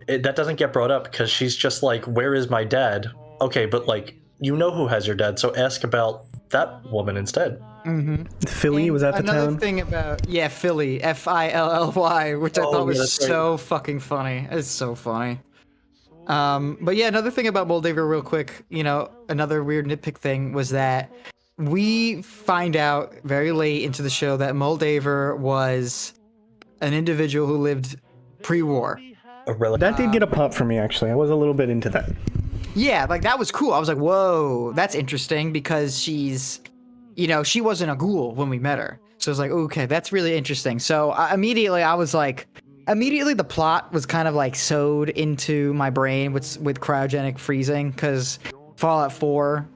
that doesn't get brought up, because she's just like, where is my dad? Okay, but like, you know who has your dad, so ask about that woman instead. Philly, was that the Another town? thing about Philly, Filly, which I thought was so fucking funny. It's so funny. But yeah, another thing about Moldaver real quick, another weird nitpick thing was that we find out very late into the show that Moldaver was an individual who lived pre-war. That did get a pop for me, actually. I was a little bit into that. Yeah, like that was cool. I was like, whoa, that's interesting, because she's, she wasn't a ghoul when we met her. So I was like, okay, that's really interesting. So immediately the plot was kind of like sewed into my brain with cryogenic freezing, because Fallout 4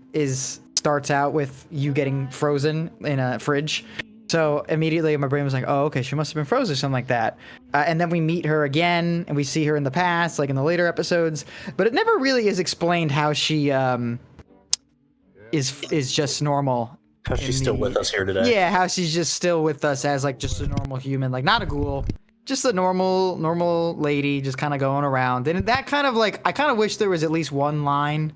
starts out with you getting frozen in a fridge. So immediately my brain was like, oh, okay, she must have been frozen or something like that. And then we meet her again, and we see her in the past, like in the later episodes. But it never really is explained how she is just normal. How she's still with us here today. Yeah, how she's just still with us as like just a normal human, like not a ghoul, just a normal lady, just kind of going around. And that kind of like, I kind of wish there was at least one line.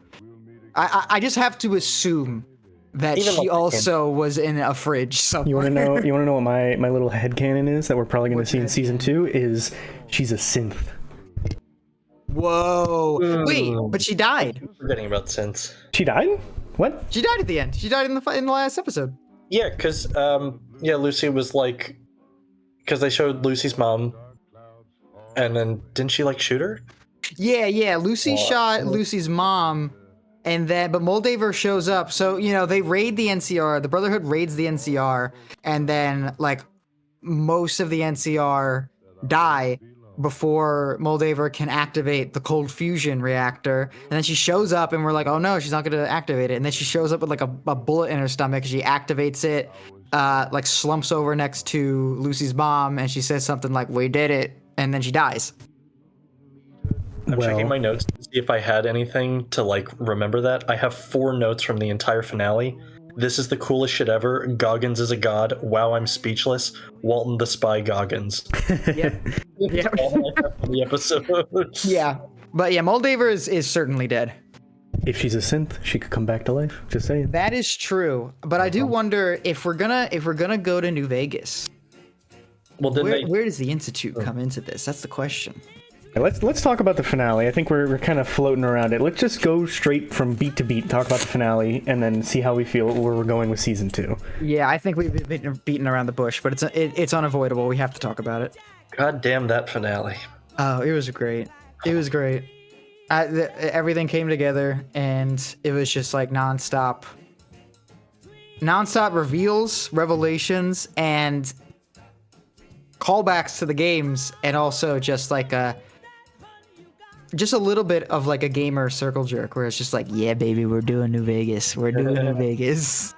I just have to assume that Even she like also was in a fridge somewhere. You want to know what my little headcanon is that we're probably going to see in season 2 is she's a synth. Whoa. Wait, but she died. I'm forgetting about synths. She died? What? She died at the end. She died in the last episode. Yeah, because Lucy was like, because they showed Lucy's mom, and then didn't she like shoot her? Yeah. Lucy shot Lucy's mom, and then but Moldaver shows up. So they raid the NCR. The Brotherhood raids the NCR, and then like most of the NCR die before Moldaver can activate the cold fusion reactor. And then she shows up, and we're like, oh no, she's not going to activate it. And then she shows up with like a bullet in her stomach. She activates it, like slumps over next to Lucy's mom, and she says something like, we did it. And then she dies. I'm checking my notes to see if I had anything to like remember that. I have 4 notes from the entire finale. This is the coolest shit ever. Goggins is a god. Wow, I'm speechless. Walton the spy Goggins. Yep. Yep. All I have from the episode. Yeah. But yeah, Moldaver is certainly dead. If she's a synth, she could come back to life. Just saying. That is true. But I do wonder if we're gonna go to New Vegas. Well, then Where does the Institute come into this? That's the question. Let's talk about the finale. I think we're kind of floating around it. Let's just go straight from beat to beat, talk about the finale, and then see how we feel where we're going with season 2. Yeah, I think we've been beaten around the bush, but it's unavoidable. We have to talk about it. God damn that finale. Oh, it was great. It was great. Everything came together, and it was just like nonstop reveals, revelations, and callbacks to the games, and also just like just a little bit of like a gamer circle jerk where it's just like, yeah, baby, we're doing New Vegas. We're doing New Vegas.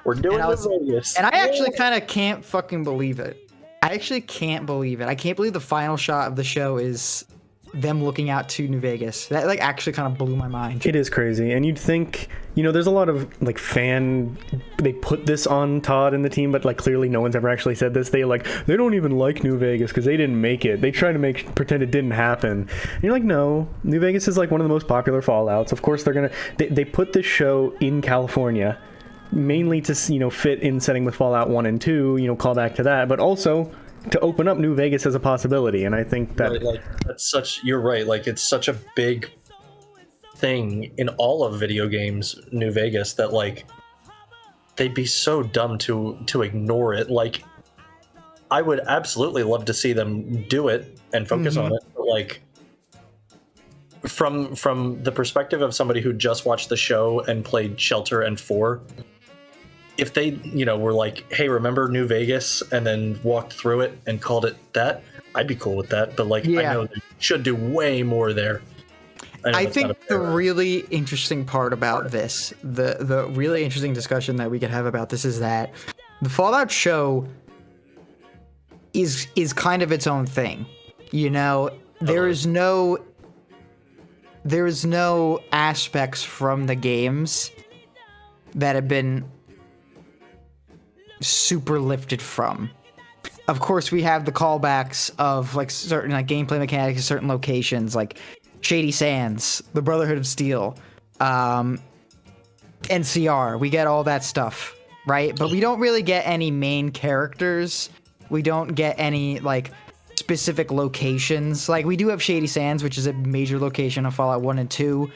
We're doing New Vegas. And I actually kind of can't fucking believe it. I actually can't believe it. I can't believe the final shot of the show is them looking out to New Vegas. That like actually kind of blew my mind. It is crazy. And you'd think, there's a lot of like they put this on Todd and the team, but like clearly no one's ever actually said this. They don't even like New Vegas because they didn't make it. They try to pretend it didn't happen. And you're like, no, New Vegas is like one of the most popular Fallouts. Of course they put this show in California mainly to, fit in setting with Fallout 1 and 2, call back to that, but also to open up New Vegas as a possibility. And I think that you're right. Like it's such a big thing in all of video games, New Vegas, that like they'd be so dumb to ignore it. Like, I would absolutely love to see them do it and focus on it, but like from the perspective of somebody who just watched the show and played Shelter and 4, if they, were like, hey, remember New Vegas, and then walked through it and called it that, I'd be cool with that. But like, I know they should do way more there. I think the really interesting part about this, the really interesting discussion that we could have about this, is that the Fallout show is kind of its own thing. There is no aspects from the games that have been super lifted from. Of course, we have the callbacks of like certain like gameplay mechanics in certain locations, like Shady Sands, the Brotherhood of Steel, NCR. We get all that stuff, right? But we don't really get any main characters. We don't get any like specific locations. Like, we do have Shady Sands, which is a major location of Fallout 1 and 2,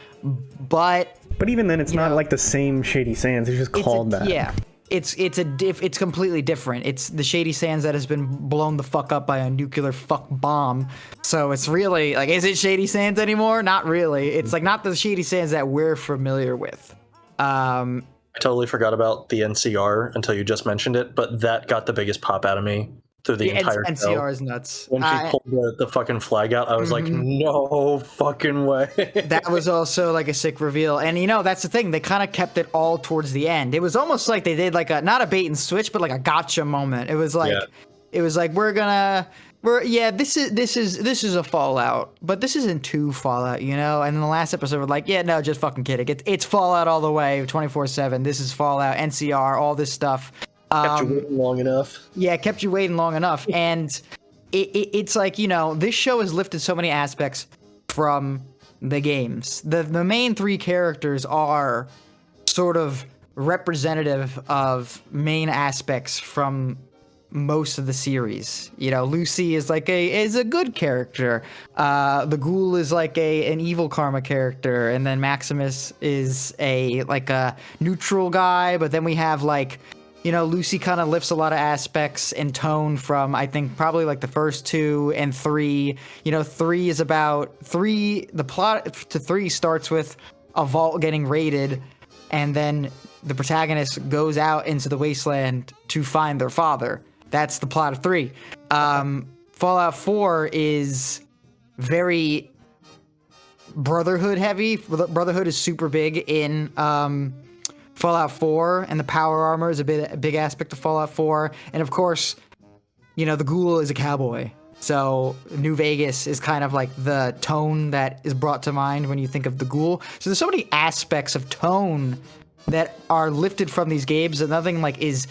but even then, it's not like the same Shady Sands. It's just called that. Yeah. It's completely different. It's the Shady Sands that has been blown the fuck up by a nuclear fuck bomb. So it's really like, is it Shady Sands anymore? Not really. It's like not the Shady Sands that we're familiar with. I totally forgot about the NCR until you just mentioned it, but that got the biggest pop out of me through the entire show. NCR is nuts. When she pulled the fucking flag out, I was like, no fucking way. That was also like a sick reveal. And that's the thing. They kind of kept it all towards the end. It was almost like they did like not a bait and switch, but like a gotcha moment. It was like, this is a Fallout, but this isn't too Fallout, And in the last episode, we're like, no, just fucking kidding. It's Fallout all the way, 24/7. This is Fallout, NCR, all this stuff. Kept you waiting long enough. Yeah, it kept you waiting long enough. And it's like, this show has lifted so many aspects from the games. The main three characters are sort of representative of main aspects from most of the series. Lucy is like is a good character. The Ghoul is like an evil karma character, and then Maximus is a neutral guy, but then we have like, Lucy kind of lifts a lot of aspects and tone from, I think, probably like the first 2 and 3. 3 is about the plot to 3 starts with a vault getting raided, and then the protagonist goes out into the wasteland to find their father. That's the plot of 3. Fallout 4 is very Brotherhood heavy. Brotherhood is super big in Fallout 4, and the power armor is a big aspect of Fallout 4. And of course, the Ghoul is a cowboy. So New Vegas is kind of like the tone that is brought to mind when you think of the Ghoul. So there's so many aspects of tone that are lifted from these games, and nothing like is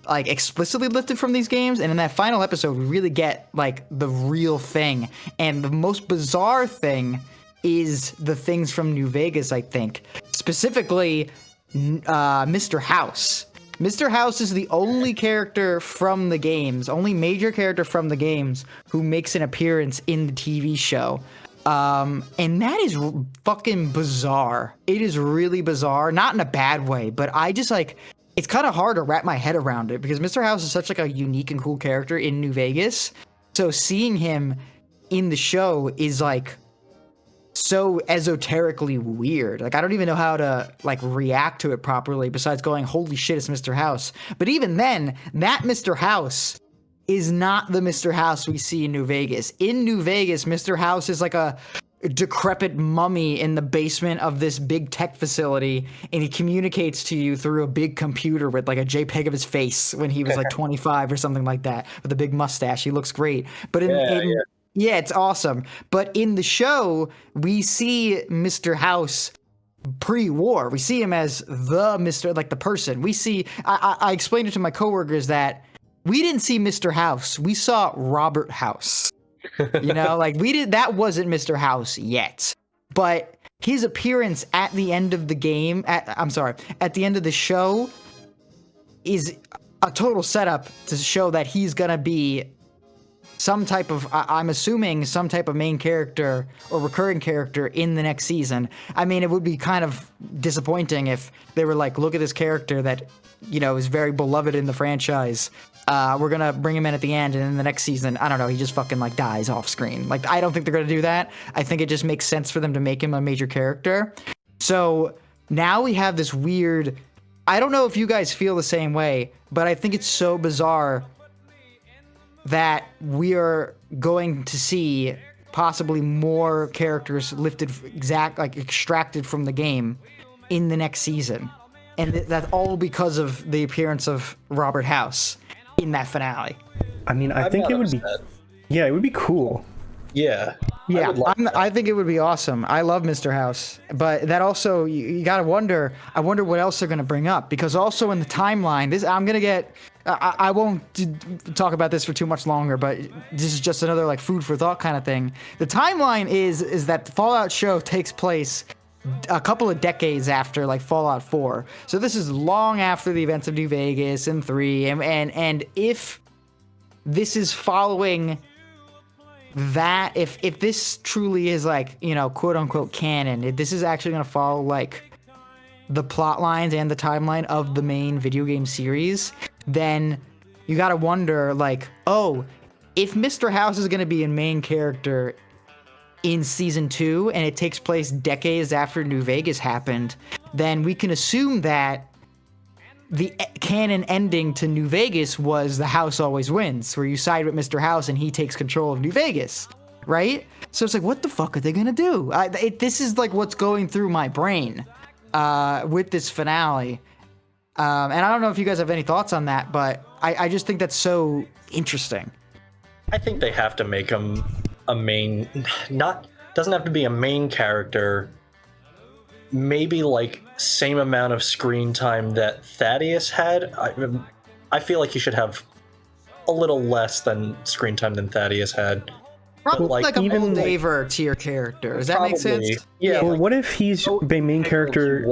like explicitly lifted from these games. And in that final episode, we really get like the real thing. And the most bizarre thing is the things from New Vegas, I think. Specifically, Mr. House. Mr. House is the only character from the games, only major character from the games who makes an appearance in the TV show. And that is fucking bizarre. It is really bizarre, not in a bad way, but I just like, it's kind of hard to wrap my head around it because Mr. House is such like a unique and cool character in New Vegas. So seeing him in the show is like so esoterically weird. Like, I don't even know how to like react to it properly besides going, holy shit, it's Mr. House. But even then, that Mr. House is not the Mr. House we see in New Vegas. In New Vegas, Mr. House is like a decrepit mummy in the basement of this big tech facility, and he communicates to you through a big computer with like a JPEG of his face when he was like 25 or something like that, with a big mustache. He looks great. But yeah, it's awesome. But in the show, we see Mr. House pre-war. We see him as the Mr. like the person. We see, I explained it to my coworkers that we didn't see Mr. House. We saw Robert House. Like that wasn't Mr. House yet. But his appearance at the end of the game, at the end of the show is a total setup to show that he's gonna be some type of, I'm assuming some type of main character or recurring character in the next season. I mean, it would be kind of disappointing if they were like, look at this character that, you know, is very beloved in the franchise. We're gonna bring him in at the end, and in the next season, I don't know, he just fucking like dies off screen. Like, I don't think they're gonna do that. I think it just makes sense for them to make him a major character. So now we have this weird, I don't know if you guys feel the same way, but I think it's so bizarre that we are going to see possibly more characters extracted from the game in the next season. And that's all because of the appearance of Robert House in that finale. I mean, I think it would be, yeah, it would be cool. Yeah. Yeah, I think it would be awesome. I love Mr. House, but that also, you gotta wonder. I wonder what else they're gonna bring up, because also in the timeline, I'm gonna get. I won't talk about this for too much longer, but this is just another like food for thought kind of thing. The timeline is that the Fallout show takes place a couple of decades after like Fallout 4, so this is long after the events of New Vegas and 3, and if this is following that, if this truly is like, you know, quote unquote canon, if this is actually going to follow like the plot lines and the timeline of the main video game series, then you got to wonder like, oh, if Mr. House is going to be a main character in season 2 and it takes place decades after New Vegas happened, then we can assume that the canon ending to New Vegas was the house always wins, where you side with Mr. House and he takes control of New Vegas, right? So it's like, what the fuck are they gonna do? This is like what's going through my brain with this finale. And I don't know if you guys have any thoughts on that, but I just think that's so interesting. I think they have to make him a main, doesn't have to be a main character. Maybe like same amount of screen time that Thaddeus had. I feel like he should have a little less than screen time than Thaddeus had. Probably like a Bull Daver tier character. Does that make sense? Yeah. Well, what if he's a main character?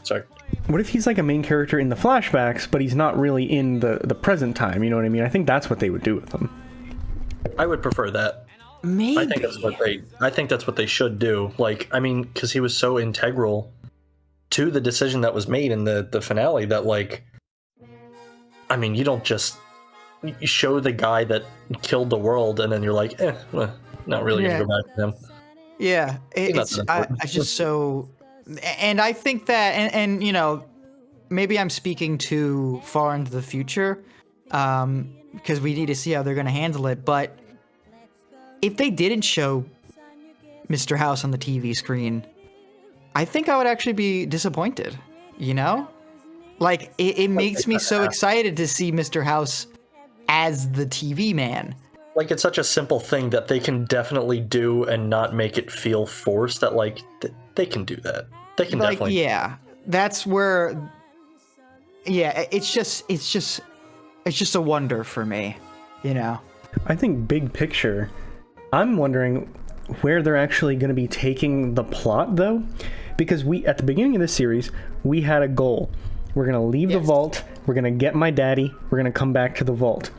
Sorry. What if he's like a main character in the flashbacks, but he's not really in the present time? You know what I mean? I think that's what they would do with him. I would prefer that. Maybe. I think that's what they should do. Like, I mean, because he was so integral to the decision that was made in the finale that, like, I mean, you don't just show the guy that killed the world and then you're like, not really gonna go back to him. Yeah, it's just so, and I think that, and you know, maybe I'm speaking too far into the future, because we need to see how they're gonna handle it, but if they didn't show Mr. House on the TV screen, I think I would actually be disappointed, you know? Like, it makes me so excited to see Mr. House as the TV man. Like, it's such a simple thing that they can definitely do and not make it feel forced, that, like, they can do that. They can like, definitely. Yeah, that's where, yeah, it's just a wonder for me, you know? I think big picture, I'm wondering where they're actually going to be taking the plot, though, because at the beginning of this series, we had a goal. We're going to leave the vault, we're going to get my daddy, we're going to come back to the vault.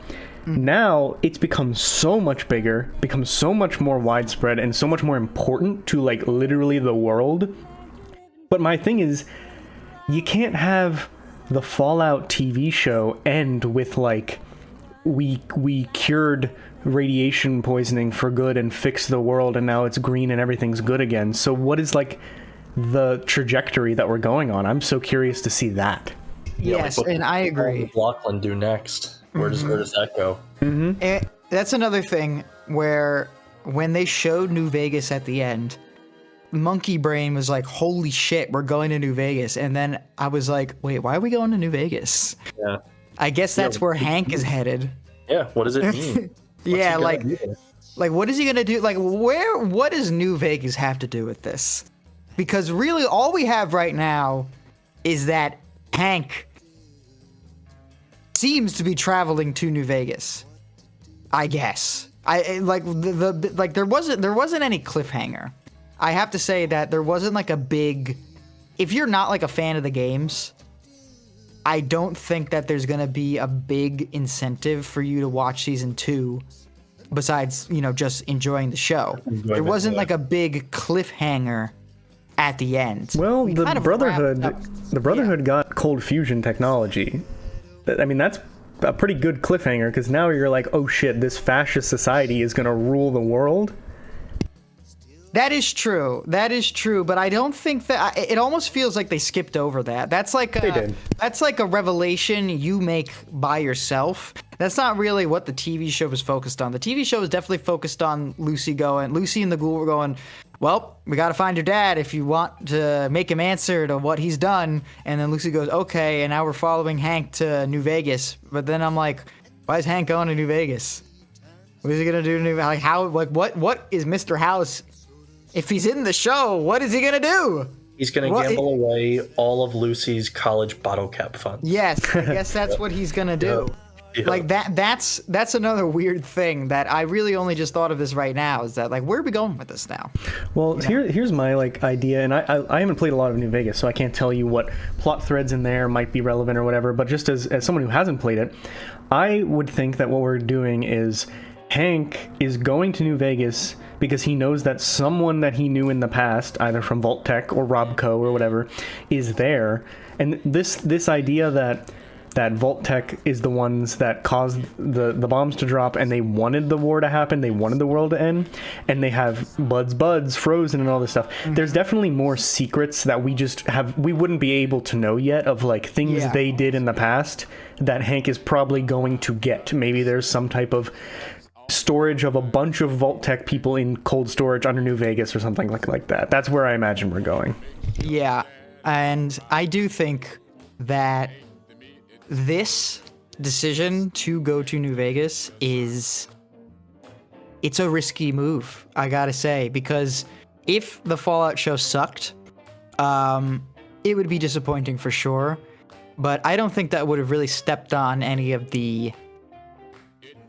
Now, it's become so much bigger, become so much more widespread, and so much more important to, like, literally the world. But my thing is, you can't have the Fallout TV show end with, like, we cured radiation poisoning for good and fixed the world and now it's green and everything's good again. So what is like the trajectory that we're going on? I'm so curious to see that. Yes, like, and I agree. What will Lachlan do next? Where does that go? And that's another thing where when they showed New Vegas at the end, Monkey Brain was like, holy shit, we're going to New Vegas. And then I was like, wait, why are we going to New Vegas? Yeah. I guess that's where Hank is headed. Yeah, what does it mean? Yeah, like what is he gonna do? Like, what does New Vegas have to do with this? Because really, all we have right now is that Hank seems to be traveling to New Vegas. I guess. There wasn't any cliffhanger. I have to say that there wasn't like a big. If you're not like a fan of the games, I don't think that there's going to be a big incentive for you to watch season 2 besides, just enjoying the show. There Enjoyment, wasn't yeah. like a big cliffhanger at the end. Well, We the kind of Brotherhood, wrapped up- the Brotherhood got cold fusion technology. I mean, that's a pretty good cliffhanger because now you're like, oh shit, this fascist society is gonna rule the world. That is true. But I don't think that it almost feels like they skipped over that. That's like They did. That's like a revelation you make by yourself. That's not really what the TV show was focused on. The TV show was definitely focused on Lucy and the Ghoul were going, well, we got to find your dad if you want to make him answer to what he's done. And then Lucy goes, okay, and now we're following Hank to New Vegas. But then I'm like, why is Hank going to New Vegas? What is he gonna do to New Vegas? Like how? Like what is Mr. House? If he's in the show, what is he gonna do? He's going to What- gamble away all of Lucy's college bottle cap funds. Yes, I guess that's what he's gonna do. Yeah. Like that's another weird thing that I really only just thought of this right now, is that like, where are we going with this now? Well, here's my like idea, and I haven't played a lot of New Vegas, so I can't tell you what plot threads in there might be relevant or whatever. But just as someone who hasn't played it, I would think that what we're doing is Hank is going to New Vegas because he knows that someone that he knew in the past, either from Vault-Tec or Robco or whatever, is there, and this idea that Vault-Tec is the ones that caused the bombs to drop, and they wanted the war to happen, they wanted the world to end, and they have Buds frozen and all this stuff. There's definitely more secrets that we wouldn't be able to know yet, of like things Yeah. they did in the past that Hank is probably going to get. Maybe there's some type of storage of a bunch of Vault-Tec people in cold storage under New Vegas or something like that. That's where I imagine we're going. Yeah, and I do think that this decision to go to New Vegas it's a risky move, I gotta say, because if the Fallout show sucked, it would be disappointing for sure, but I don't think that would have really stepped on any of the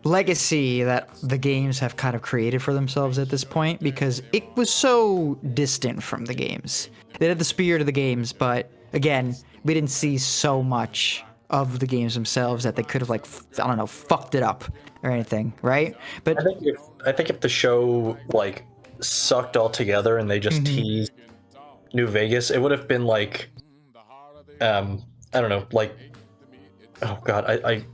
legacy that the games have kind of created for themselves at this point, because it was so distant from the games. They had the spirit of the games, but again, we didn't see so much of the games themselves that they could have, like, I don't know, fucked it up or anything, right? But I think if the show like sucked altogether and they just teased New Vegas, it would have been like, I don't know, like, oh god,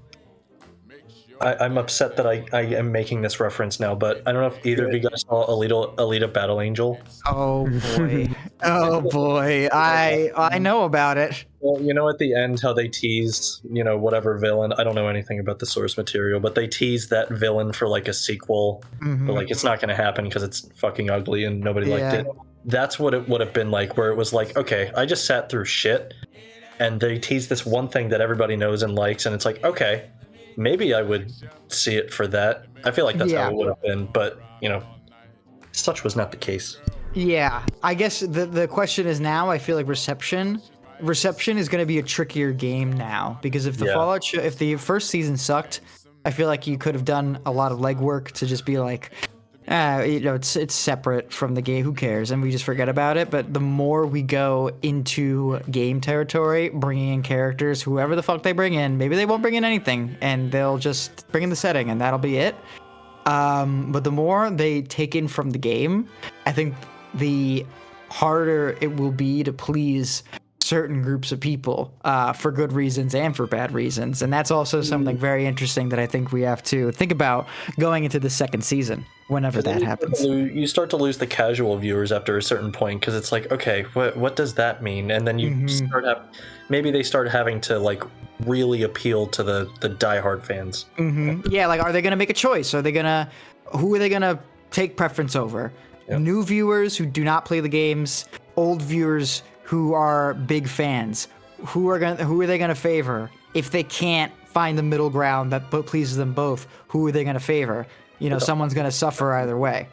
I'm upset that I am making this reference now, but I don't know if either of you guys saw Alita Battle Angel. oh boy, oh boy, I know about it. Well, you know, at the end, how they teased, whatever villain. I don't know anything about the source material, but they teased that villain for like a sequel. But like, it's not going to happen because it's fucking ugly and nobody liked Yeah. it. That's what it would have been like, where it was like, okay, I just sat through shit, and they teased this one thing that everybody knows and likes, and it's like, okay, maybe I would see it for that. I feel like that's Yeah. how it would have been, but such was not the case. Yeah, I guess the question is now, I feel like reception is going to be a trickier game now, because if the Yeah. Fallout show, if the first season sucked, I feel like you could have done a lot of legwork to just be like, it's separate from the game, who cares, and we just forget about it. But the more we go into game territory, bringing in characters, whoever the fuck they bring in, maybe they won't bring in anything and they'll just bring in the setting and that'll be it. But the more they take in from the game, I think the harder it will be to please certain groups of people, for good reasons and for bad reasons. And that's also something very interesting that I think we have to think about going into the second season, whenever that happens. You start to lose the casual viewers after a certain point, because it's like, okay, what does that mean? And then you maybe they start having to like really appeal to the diehard fans. Yeah, like, are they going to make a choice? Who are they going to take preference over? Yep. New viewers who do not play the games, old viewers who are big fans. Who are they going to favor? If they can't find the middle ground that pleases them both, who are they going to favor? Someone's going to suffer either way.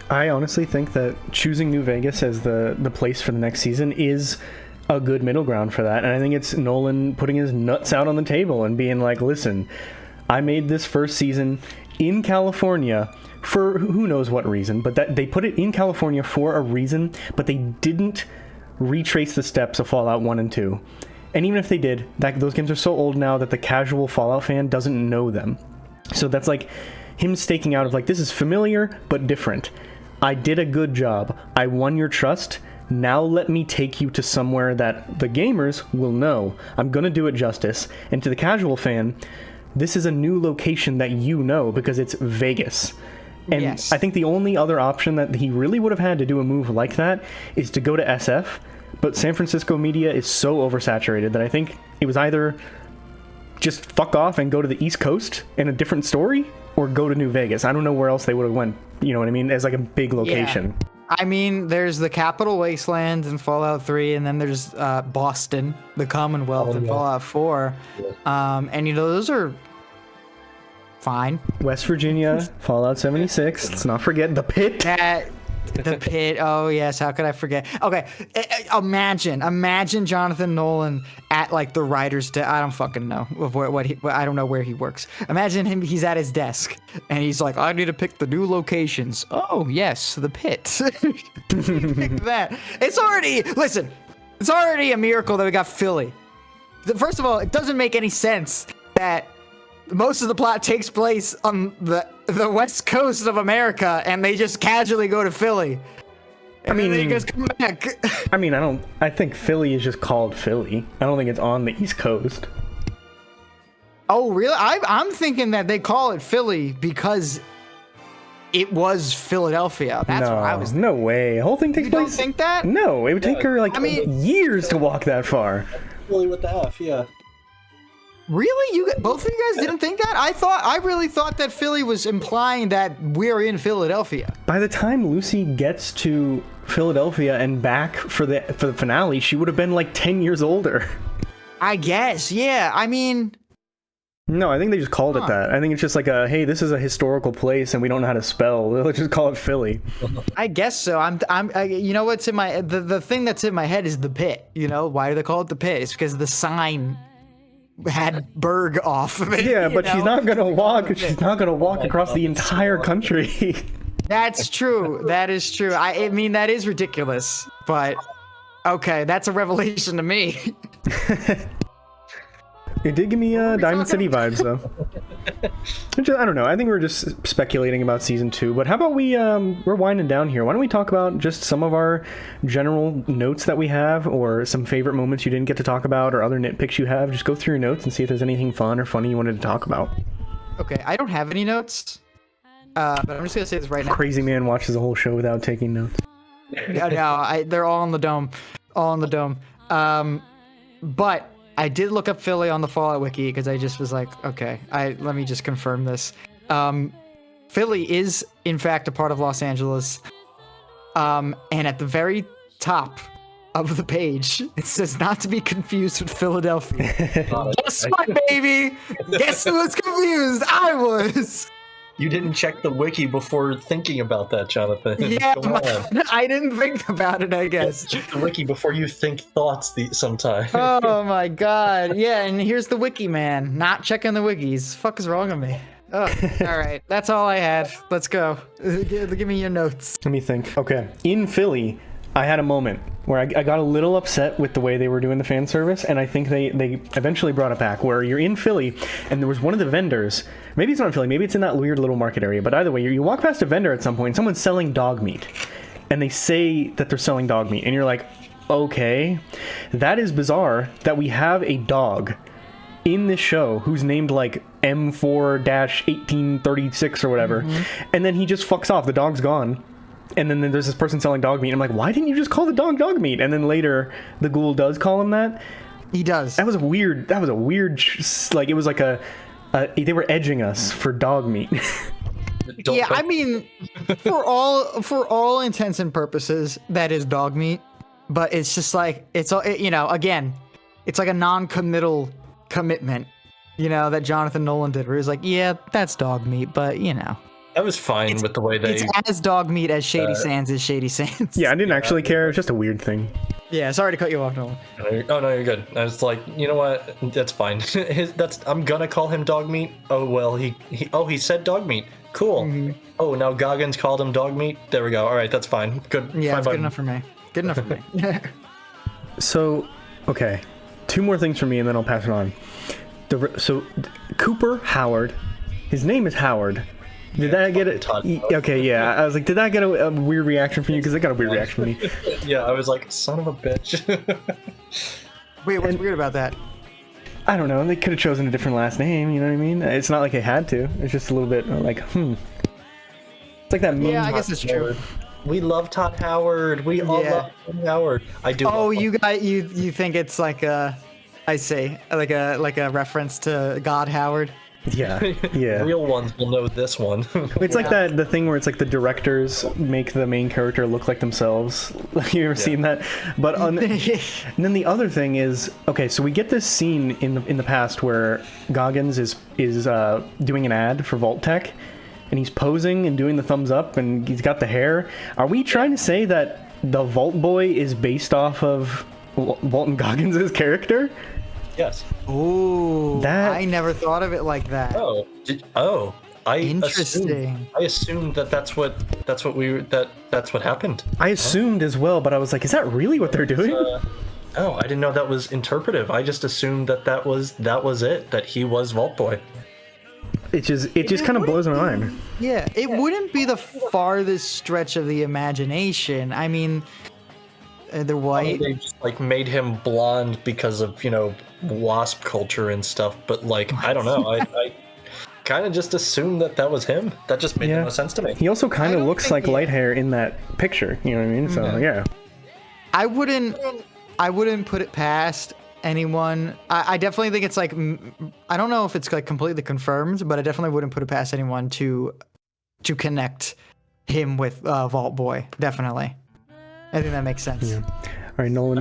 I honestly think that choosing New Vegas as the place for the next season is a good middle ground for that. And I think it's Nolan putting his nuts out on the table and being like, listen, I made this first season in California for who knows what reason, but that they put it in California for a reason, but they didn't retrace the steps of Fallout 1 and 2. And even if they did, those games are so old now that the casual Fallout fan doesn't know them. So that's like, him staking out of like, this is familiar but different. I did a good job. I won your trust. Now let me take you to somewhere that the gamers will know. I'm gonna do it justice. And to the casual fan, this is a new location that you know because it's Vegas. And Yes. I think the only other option that he really would have had to do a move like that is to go to SF. But San Francisco media is so oversaturated that I think it was either just fuck off and go to the East Coast in a different story, or go to New Vegas. I don't know where else they would have went. You know what I mean? As like a big location. I mean, there's the Capital Wasteland in Fallout 3, and then there's Boston, the Commonwealth in Fallout 4. And, you know, those are fine. West Virginia, Fallout 76. Let's not forget the pit. The pit. Oh, yes. How could I forget? Okay. Imagine Jonathan Nolan at, like, the writer's desk. I don't fucking know. I don't know where he works. Imagine him. He's at his desk, and he's like, I need to pick the new locations. Oh, yes. The pit. Pick that. It's already a miracle that we got Philly. First of all, it doesn't make any sense that most of the plot takes place on the west coast of America, and they just casually go to Philly. And then they just come back. I think Philly is just called Philly. I don't think it's on the East Coast. Oh, really? I'm thinking that they call it Philly because it was Philadelphia. That's what I was thinking. No way. The whole thing takes You place. don't think that? No, it would take her years to walk that far. Philly with the F, yeah. Really? Both of you guys didn't think that? I really thought that Philly was implying that we're in Philadelphia. By the time Lucy gets to Philadelphia and back for the finale, she would have been like 10 years older. I guess, yeah. I mean, No, I think they just called it that. I think it's just like hey, this is a historical place and we don't know how to spell. Let's just call it Philly. I guess so. You know what's in my the thing that's in my head is the pit. You know why do they call it the pit? It's because the sign had Berg off of it. Yeah, but she's not gonna walk. She's not gonna walk across the entire country. That's true. That is true. I mean, that is ridiculous. But okay, that's a revelation to me. It did give me Diamond City vibes, though. I don't know. I think we're just speculating about season 2. But how about we're winding down here. Why don't we talk about just some of our general notes that we have, or some favorite moments you didn't get to talk about, or other nitpicks you have. Just go through your notes and see if there's anything fun or funny you wanted to talk about. Okay, I don't have any notes, but I'm just gonna say this right now. Crazy man watches the whole show without taking notes. No, they're all in the dome, but I did look up Philly on the Fallout wiki because I just was like, okay, let me just confirm this. Philly is in fact a part of Los Angeles, and at the very top of the page it says not to be confused with Philadelphia. Guess what, baby? Guess who was confused? I was. You didn't check the wiki before thinking about that, Jonathan. Yeah, Come on. I didn't think about it, I guess. Check the wiki before you think thoughts sometime. Oh my god. Yeah, and here's the wiki man. Not checking the wikis. Fuck is wrong with me? Oh, all right. That's all I had. Let's go. Give me your notes. Let me think. Okay. In Philly, I had a moment where I got a little upset with the way they were doing the fan service, and I think they eventually brought it back, where you're in Philly, and there was one of the vendors, maybe it's not in Philly, maybe it's in that weird little market area, but either way, you walk past a vendor at some point, and someone's selling dog meat, and they say that they're selling dog meat, and you're like, okay, that is bizarre that we have a dog in this show who's named like M4-1836 or whatever, and then he just fucks off, the dog's gone. And then there's this person selling dog meat. I'm like, why didn't you just call the dog meat? And then later, the ghoul does call him that. He does. That was a weird. Like, it was like they were edging us for dog meat. Yeah, I mean, for all intents and purposes, that is dog meat. But it's just like again, it's like a non-committal commitment, that Jonathan Nolan did, where he's like, yeah, that's dog meat, but I was fine with the way they... It's as dog meat as Shady Sands is Shady Sands. Yeah, I didn't actually care. It was just a weird thing. Yeah, sorry to cut you off, Nolan. Oh, no, you're good. I was like, you know what? That's fine. I'm gonna call him dog meat. Oh, well, he said dog meat. Cool. Mm-hmm. Oh, now Goggins called him dog meat. There we go. All right, that's fine. Good. Yeah, fine, it's good enough for me. Good enough for me. So, okay. 2 more things for me, and then I'll pass it on. So, Cooper Howard, his name is Howard, Did that get it? Todd. Okay, yeah. I was like, did that get a weird reaction from you? Because it got a weird reaction from me. Yeah, I was like, son of a bitch. Wait, what's weird about that? I don't know. They could have chosen a different last name. You know what I mean? It's not like they had to. It's just a little bit like, It's like that meme. Yeah, I guess it's true. We love Todd Howard. We all love Todd Howard. I do. Oh, love you think it's like I see, like a reference to God Howard? Yeah, yeah. Real ones will know this one. It's like the thing where it's like the directors make the main character look like themselves. You ever seen that? But and then the other thing is, okay, so we get this scene in the past where Goggins is doing an ad for Vault Tech, and he's posing and doing the thumbs up, and he's got the hair. Are we trying to say that the Vault Boy is based off of Walton Goggins' character? Yes. Ooh, I never thought of it like that. Interesting. I assumed that's what happened. I assumed as well, but I was like, is that really what they're doing? No, I didn't know that was interpretive. I just assumed that was it. That he was Vault Boy. It just kind of blows my mind. Yeah, it wouldn't be the farthest stretch of the imagination. I mean, they're white. They just like made him blonde because of wasp culture and stuff. But like, I don't know. I kind of just assumed that was him. That just made no sense to me. He also kind of looks like light hair in that picture. You know what I mean? So yeah. I wouldn't put it past anyone. I definitely think it's like, I don't know if it's like completely confirmed, but I definitely wouldn't put it past anyone to connect him with Vault Boy. Definitely. I think that makes sense. Yeah. All right, Nolan,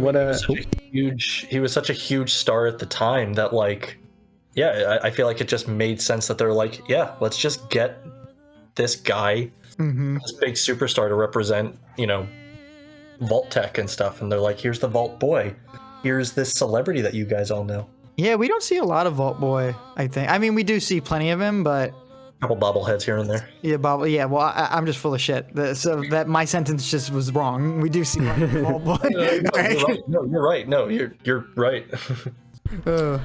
he was such a huge star at the time that like, yeah, I feel like it just made sense that they're like, yeah, let's just get this guy, this big superstar to represent, Vault Tech and stuff. And they're like, here's the Vault Boy. Here's this celebrity that you guys all know. Yeah, we don't see a lot of Vault Boy, I think. I mean, we do see plenty of him, but... A couple bobbleheads here and there. Yeah, well, I'm just full of shit. So that my sentence just was wrong. We do see Vault Boy. You're right. No, you're right. As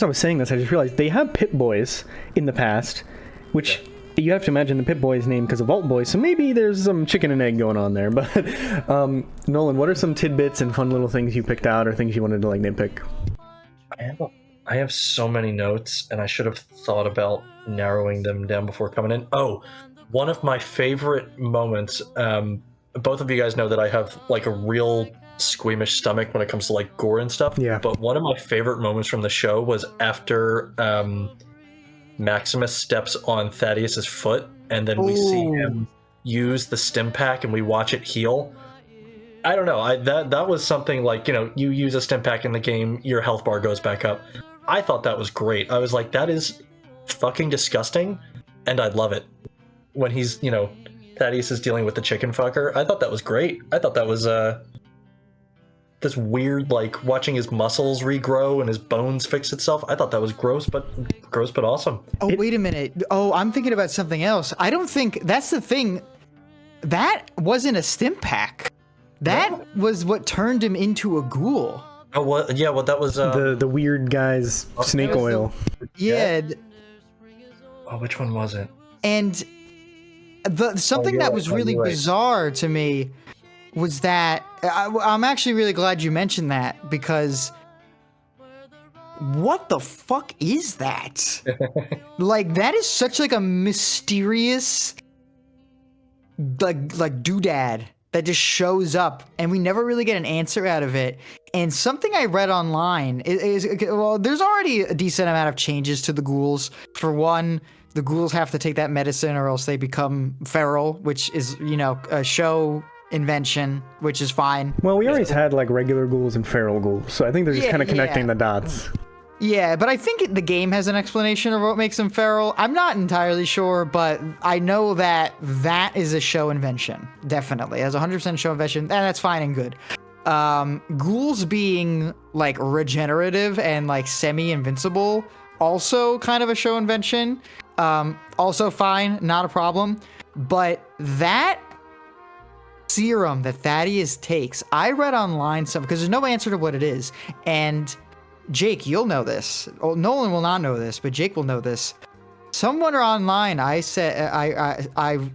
I was saying this, I just realized they have Pip Boys in the past, which... Yeah. You have to imagine the Pip Boy is named because of Vault Boy, so maybe there's some chicken and egg going on there. But Nolan, what are some tidbits and fun little things you picked out, or things you wanted to like nitpick? I have so many notes, and I should have thought about narrowing them down before coming in. Oh, one of my favorite moments. Both of you guys know that I have like a real squeamish stomach when it comes to like gore and stuff. Yeah. But one of my favorite moments from the show was after Maximus steps on Thaddeus's foot, and then we see him use the stim pack, and we watch it heal. I don't know. That was something like, you use a stim pack in the game, your health bar goes back up. I thought that was great. I was like, that is fucking disgusting, and I love it. When he's, Thaddeus is dealing with the chicken fucker. I thought that was great. I thought that was this weird, like, watching his muscles regrow and his bones fix itself. I thought that was gross but awesome. Oh, wait a minute. Oh, I'm thinking about something else. I don't think that's the thing. That wasn't a stim pack. That was what turned him into a ghoul. Oh, what? Yeah, well, that was the weird guy's snake oil. Oh, which one was it? And something that was really bizarre to me was that I'm actually really glad you mentioned that, because what the fuck is that? Like, that is such like a mysterious like doodad that just shows up, and we never really get an answer out of it. And something I read online is well, there's already a decent amount of changes to the ghouls. For one, the ghouls have to take that medicine or else they become feral, which is, a show invention, which is fine. Well, we always had like regular ghouls and feral ghouls, so I think they're just kind of connecting the dots. Yeah, but I think the game has an explanation of what makes them feral. I'm not entirely sure, but I know that is a show invention. Definitely. As 100% show invention, and that's fine and good. Ghouls being like regenerative and like semi-invincible, also kind of a show invention. Also fine, not a problem. But that serum that Thaddeus takes, I read online because there's no answer to what it is, and Jake, you'll know this. Oh, Nolan will not know this, but Jake will know this. Somewhere online, I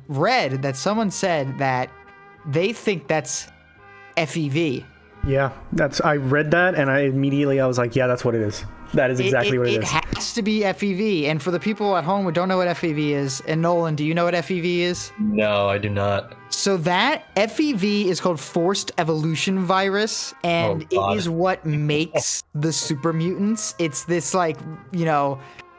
read that someone said that they think that's FEV. Yeah, I read that and I was like, yeah, that's what it is. That is exactly what it is. It has to be FEV. And for the people at home who don't know what FEV is, and Nolan, do you know what FEV is? No, I do not. So that FEV is called Forced Evolution Virus, and it is what makes the super mutants. It's this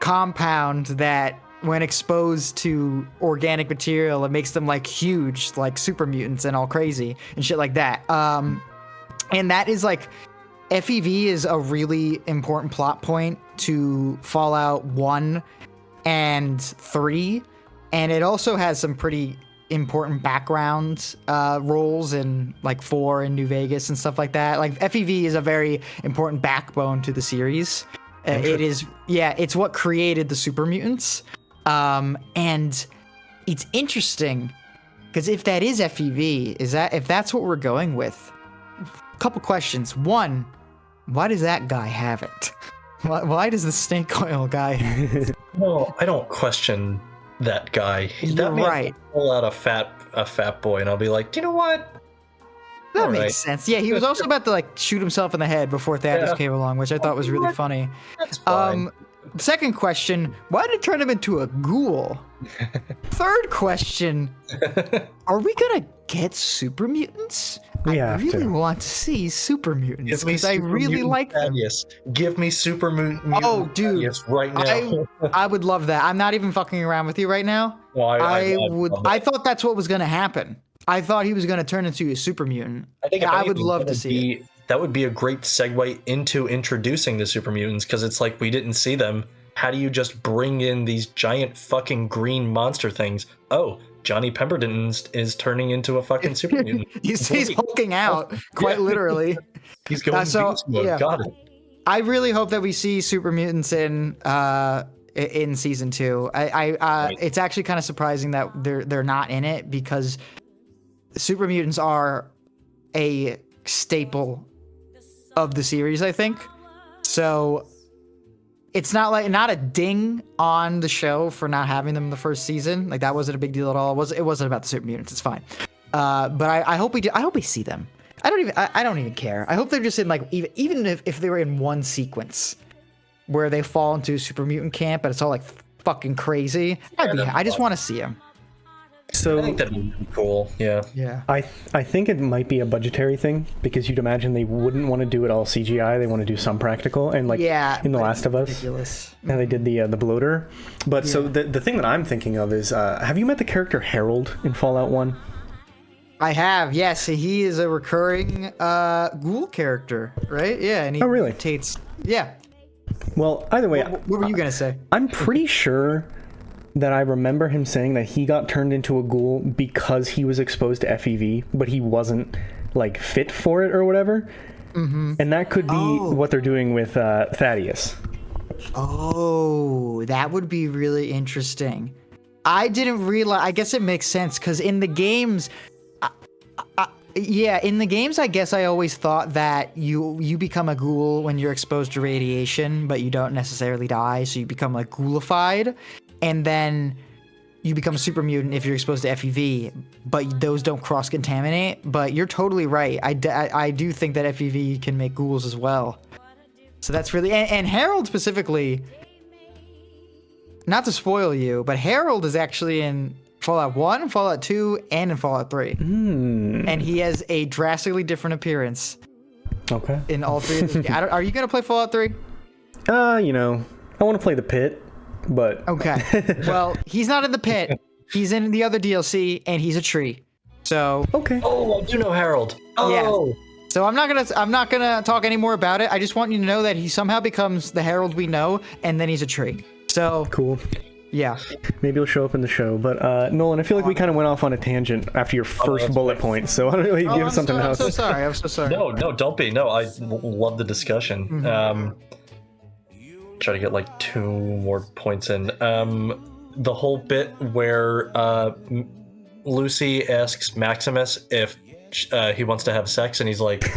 compound that when exposed to organic material, it makes them like huge, like super mutants and all crazy and shit like that. And that is like, FEV is a really important plot point to Fallout 1 and 3, and it also has some pretty important background roles in like 4 and New Vegas and stuff like that. Like FEV is a very important backbone to the series. It's what created the super mutants. And it's interesting because if that is FEV, if that's what we're going with, a couple questions. One, why does that guy have it? Why does the snake oil guy have it? Well, I don't question that guy. You're right. Pull out a fat boy, and I'll be like, you know what? That makes sense. Yeah, he was also about to like shoot himself in the head before Thaddeus came along, which I thought was really funny. That's fine. Second question, why did it turn him into a ghoul? Third question, are we gonna get super mutants? I really want to see super mutants because I really like them. Yes, give me super mutant. Oh, dude, Thaddeus right now. I would love that. I'm not even fucking around with you right now. Well, I thought that's what was gonna happen. I thought he was gonna turn into a super mutant. I would love to see it. That would be a great segue into introducing the super mutants, because it's like we didn't see them. How do you just bring in these giant fucking green monster things? Oh, Johnny Pemberton is turning into a fucking super mutant. he's hulking out, quite literally. He's going beast mode. Yeah. Got it. I really hope that we see super mutants in season 2. It's actually kind of surprising that they're not in it, because super mutants are a staple of the series, I think. So it's not a ding on the show for not having them in the first season. Like, that wasn't a big deal at all. It wasn't about the super mutants. It's fine. But I hope we do. I hope we see them. I don't even care. I hope they're just in like, even if they were in one sequence where they fall into super mutant camp and it's all like fucking crazy. I just want to see them. So I think that'd be cool. Yeah. Yeah. I think it might be a budgetary thing, because you'd imagine they wouldn't want to do it all CGI. They want to do some practical, and like in The Last of Us, ridiculous. And they did the bloater. But so the thing that I'm thinking of is, have you met the character Harold in Fallout 1? I have, yes. He is a recurring ghoul character, right? Yeah, and he really? mutates. Yeah. Well, either way, What were you gonna say? I'm pretty sure that I remember him saying that he got turned into a ghoul because he was exposed to FEV, but he wasn't like fit for it or whatever. Mm-hmm. And that could be what they're doing with Thaddeus. Oh, that would be really interesting. I didn't realize. I guess it makes sense, because in the games, in the games, I guess I always thought that you become a ghoul when you're exposed to radiation, but you don't necessarily die, so you become like ghoulified. And then you become a super mutant if you're exposed to FEV, but those don't cross-contaminate. But you're totally right. I do think that FEV can make ghouls as well. So that's really... And Harold specifically, not to spoil you, but Harold is actually in Fallout 1, Fallout 2, and in Fallout 3. And he has a drastically different appearance. Okay. In all 3 of them. Are you going to play Fallout 3? I want to play the pit. But okay, well, he's not in the pit. He's in the other DLC, and he's a tree. So okay. Oh, I do know Harold. Oh, yeah. So I'm not gonna talk any more about it. I just want you to know that he somehow becomes the Harold we know, and then he's a tree. So cool. Yeah. Maybe he'll show up in the show. But Nolan, I feel like we kind of went off on a tangent after your first bullet point. So I don't know. Give us something else. I'm so sorry. No, don't be. No, I love the discussion. Mm-hmm. Try to get like 2 more points in. The whole bit where Lucy asks Maximus if he wants to have sex, and he's like,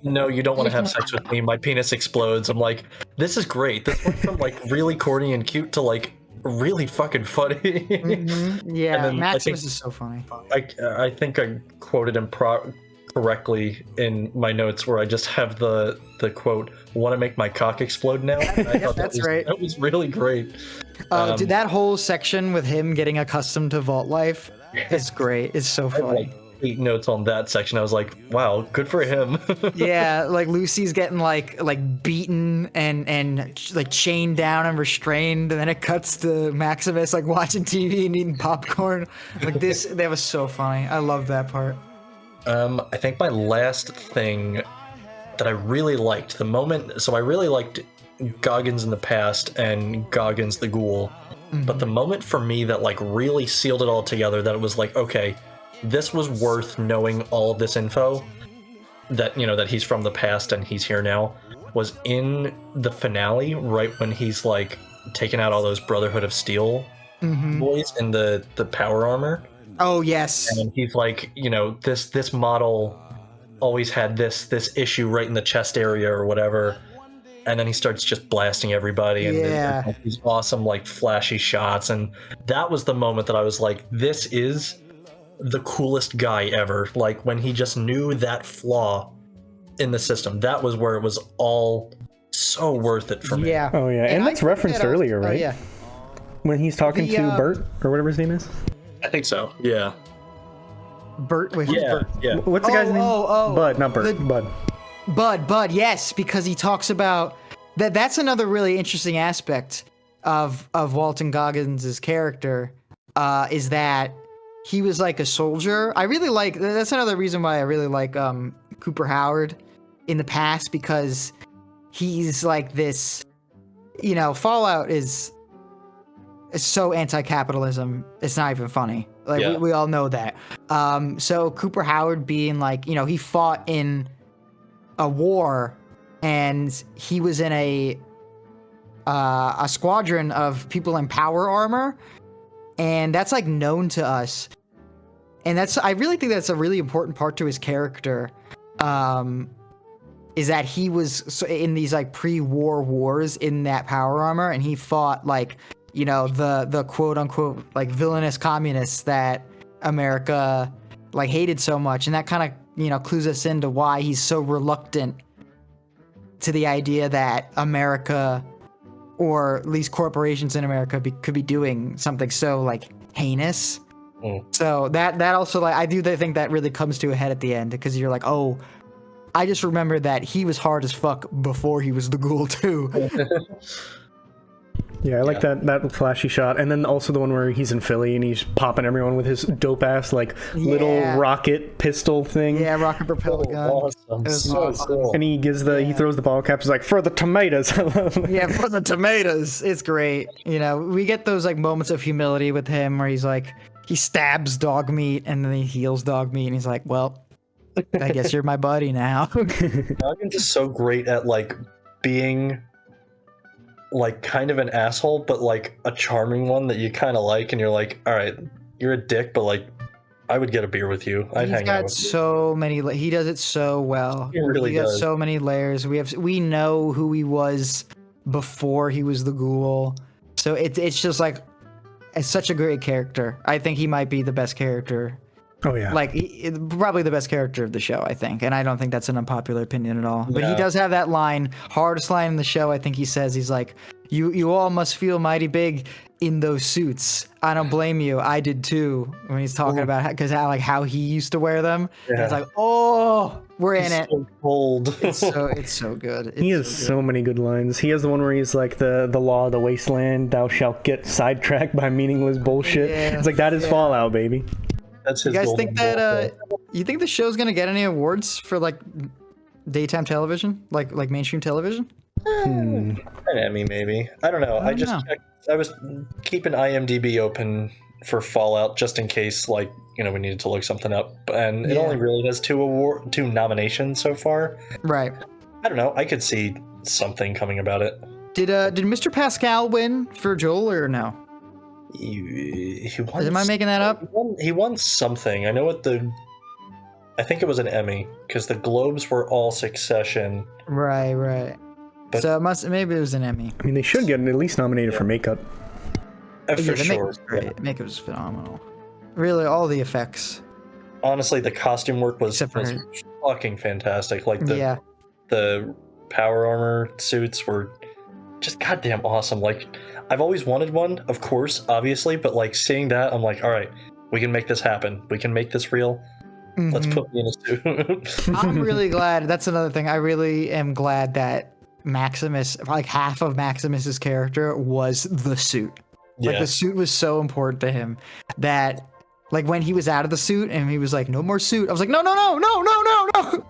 no, you don't want to have sex with me. My penis explodes. I'm like, this is great. This went from like really corny and cute to like really fucking funny. Yeah, And then Maximus is so funny. I think I quoted him correctly in my notes where I just have the quote, "Want to make my cock explode now?" I thought that's right. That was really great. Dude, that whole section with him getting accustomed to vault life is great. It's so I had funny. like 8 notes on that section. I was like, wow, good for him. Yeah, like Lucy's getting like beaten and like chained down and restrained, and then it cuts to Maximus like watching TV and eating popcorn. Like that was so funny. I love that part. I think my last thing that I really liked, the moment, so I really liked Goggins in the past and Goggins the Ghoul, but the moment for me that like really sealed it all together, that it was like, okay, this was worth knowing all of this info, that, you know, that he's from the past and he's here now, was in the finale, right when he's like taking out all those Brotherhood of Steel boys in the power armor. Oh yes. And he's like, you know, this model always had this issue right in the chest area or whatever, and then he starts just blasting everybody, and Yeah. and these awesome like flashy shots, and that was the moment that I was like, this is the coolest guy ever. Like when he just knew that flaw in the system, that was where it was all so worth it for me. Yeah. Oh yeah, and I that's think referenced that earlier, right? Oh, yeah. When he's talking The, to Bert or whatever his name is. I think so. Yeah. Bert. Wait, who's Yeah. Bert? Yeah. What's the guy's name? Bud, not Bert. The- Bud. Bud, yes, because he talks about that. That's another really interesting aspect of Walton Goggins' character, is that he was like a soldier. I really like. That's another reason why I really like Cooper Howard in the past, because he's like this. You know, Fallout is so anti-capitalism. It's not even funny. Like Yeah. we all know that. So Cooper Howard being like, you know, he fought in a war, and he was in a squadron of people in power armor, and that's like known to us, and I really think that's a really important part to his character, is that he was in these like pre-war wars in that power armor, and he fought like, you know, the quote unquote like villainous communists that America like hated so much, and that kind of, you know, clues us into why he's so reluctant to the idea that America, or at least corporations in America, could be doing something so like heinous. So that also, like, I do think that really comes to a head at the end, because you're like, oh, I just remember that he was hard as fuck before he was the Ghoul too. Yeah, I like that flashy shot, and then also the one where he's in Philly and he's popping everyone with his dope ass like little rocket pistol thing. Yeah, rocket propelled gun. Awesome. It was So awesome. cool. And he throws the ball cap. He's like, for the tomatoes. Yeah, for the tomatoes. It's great. You know, we get those like moments of humility with him where he's like, he stabs dog meat and then he heals dog meat, and he's like, well, I guess you're my buddy now. Goggins is so great at like being like kind of an asshole, but like a charming one that you kind of like, and you're like, all right, you're a dick, but like I would get a beer with you. I'd He's hang out got with you. so many. He does it so well. He really has does. so many layers. We know who he was before he was the Ghoul. So it's just like, it's such a great character. I think he might be the best character. Oh yeah. Like probably the best character of the show, I think, and I don't think that's an unpopular opinion at all. But he Yeah. does have that line, hardest line in the show. I think he says, he's like, "You all must feel mighty big in those suits. I don't blame you. I did too." When he's talking about how he used to wear them, and Yeah. it's like, oh, we're in He's it. so cold. It's so good. He has so many good lines. He has the one where he's like, the law of the wasteland, thou shalt get sidetracked by meaningless bullshit. Yeah, It's like, that is yeah. Fallout, baby. That's his You guys golden think that goal. you think the show's gonna get any awards for like daytime television, like mainstream television? An Emmy, maybe. I don't know. I don't just know. checked. I was keeping IMDb open for Fallout just in case, like, you know, we needed to look something up, and it Yeah. only really has two nominations so far. Right. I don't know. I could see something coming about it. Did Mr. Pascal win for Joel or no? He won. Am I making that up? He won something. I know what I think it was an Emmy, because the Globes were all Succession. Right. But- So maybe it was an Emmy. I mean, they should get at least nominated for makeup. For the makeup sure. was great. The makeup was phenomenal. Really, all the effects. Honestly, the costume work was Except for her. fucking fantastic. Like Yeah. the power armor suits were just goddamn awesome. Like I've always wanted one, of course, obviously, but like seeing that, I'm like, all right, we can make this happen. We can make this real. Let's Mhm. put me in a suit. I'm really glad. That's another thing. I really am glad that Maximus, like half of Maximus's character, was the suit. Like Yeah. the suit was so important to him that, like when he was out of the suit and he was like, "No more suit," I was like, "No, no, no, no, no, no, no!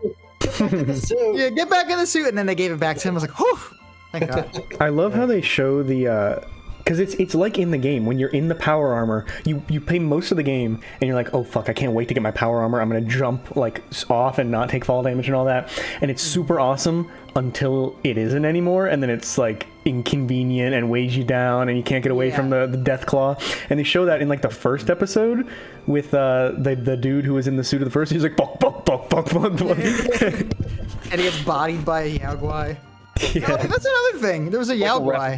Yeah, get back in the suit." And then they gave it back to him. I was like, "Whew, thank God." I love how they show the because it's like in the game when you're in the power armor, you play most of the game and you're like, oh fuck, I can't wait to get my power armor. I'm gonna jump like off and not take fall damage and all that, and it's super awesome until it isn't anymore, and then it's like inconvenient and weighs you down and you can't get away from the death claw. And they show that in like the first episode with the dude who was in the suit of the first. He's like buck buck buck buck buck buck. And he gets bodied by a Yaogwai. Yeah. Oh, that's another thing. There was a Yaogwai.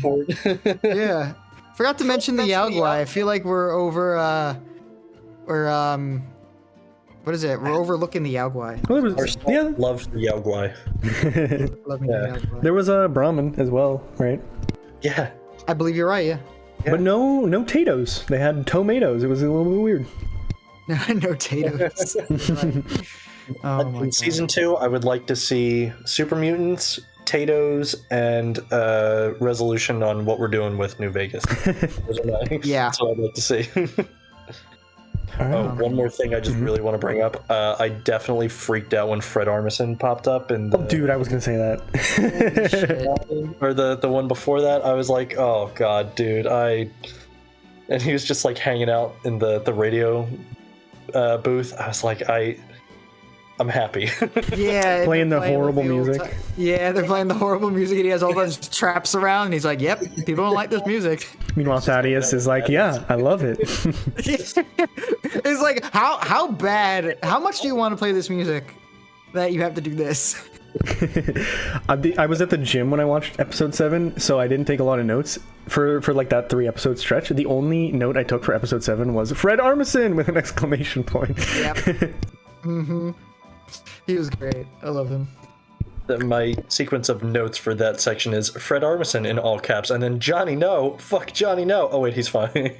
Yeah. Forgot to mention the Yaogwai. I feel like we're over what is it? We're overlooking the Yaogwai. Well, there was, yeah, Loved the Yaogwai. Loving the Yaogwai. there was a Brahmin as well, right? Yeah. I believe you're right, yeah. But no potatoes. They had tomatoes. It was a little bit weird. No potatoes. Right. Oh my In God. season 2, I would like to see Super Mutants, Tatoes, and resolution on what we're doing with New Vegas. Those are Yeah. That's what I'd like to see. Alright. One more thing I just really want to bring up. I definitely freaked out when Fred Armisen popped up in the, Dude, I was gonna say that. Shit. or the one before that. I was like, oh god, dude, and he was just like hanging out in the radio booth. I was like, I'm happy. Yeah. Playing they're the horrible with old music. Yeah, they're playing the horrible music and he has all those traps around and he's like, yep, people don't like this music. Meanwhile, Thaddeus is like, yeah, I love it. It's like, how bad, how much do you want to play this music that you have to do this? I was at the gym when I watched episode 7, so I didn't take a lot of notes for like that 3-episode stretch. The only note I took for episode 7 was Fred Armisen with an exclamation point. Yep. Mm-hmm. He was great. I love him. My sequence of notes for that section is Fred Armisen in all caps, and then Johnny No. Fuck Johnny No. Oh wait, he's fine.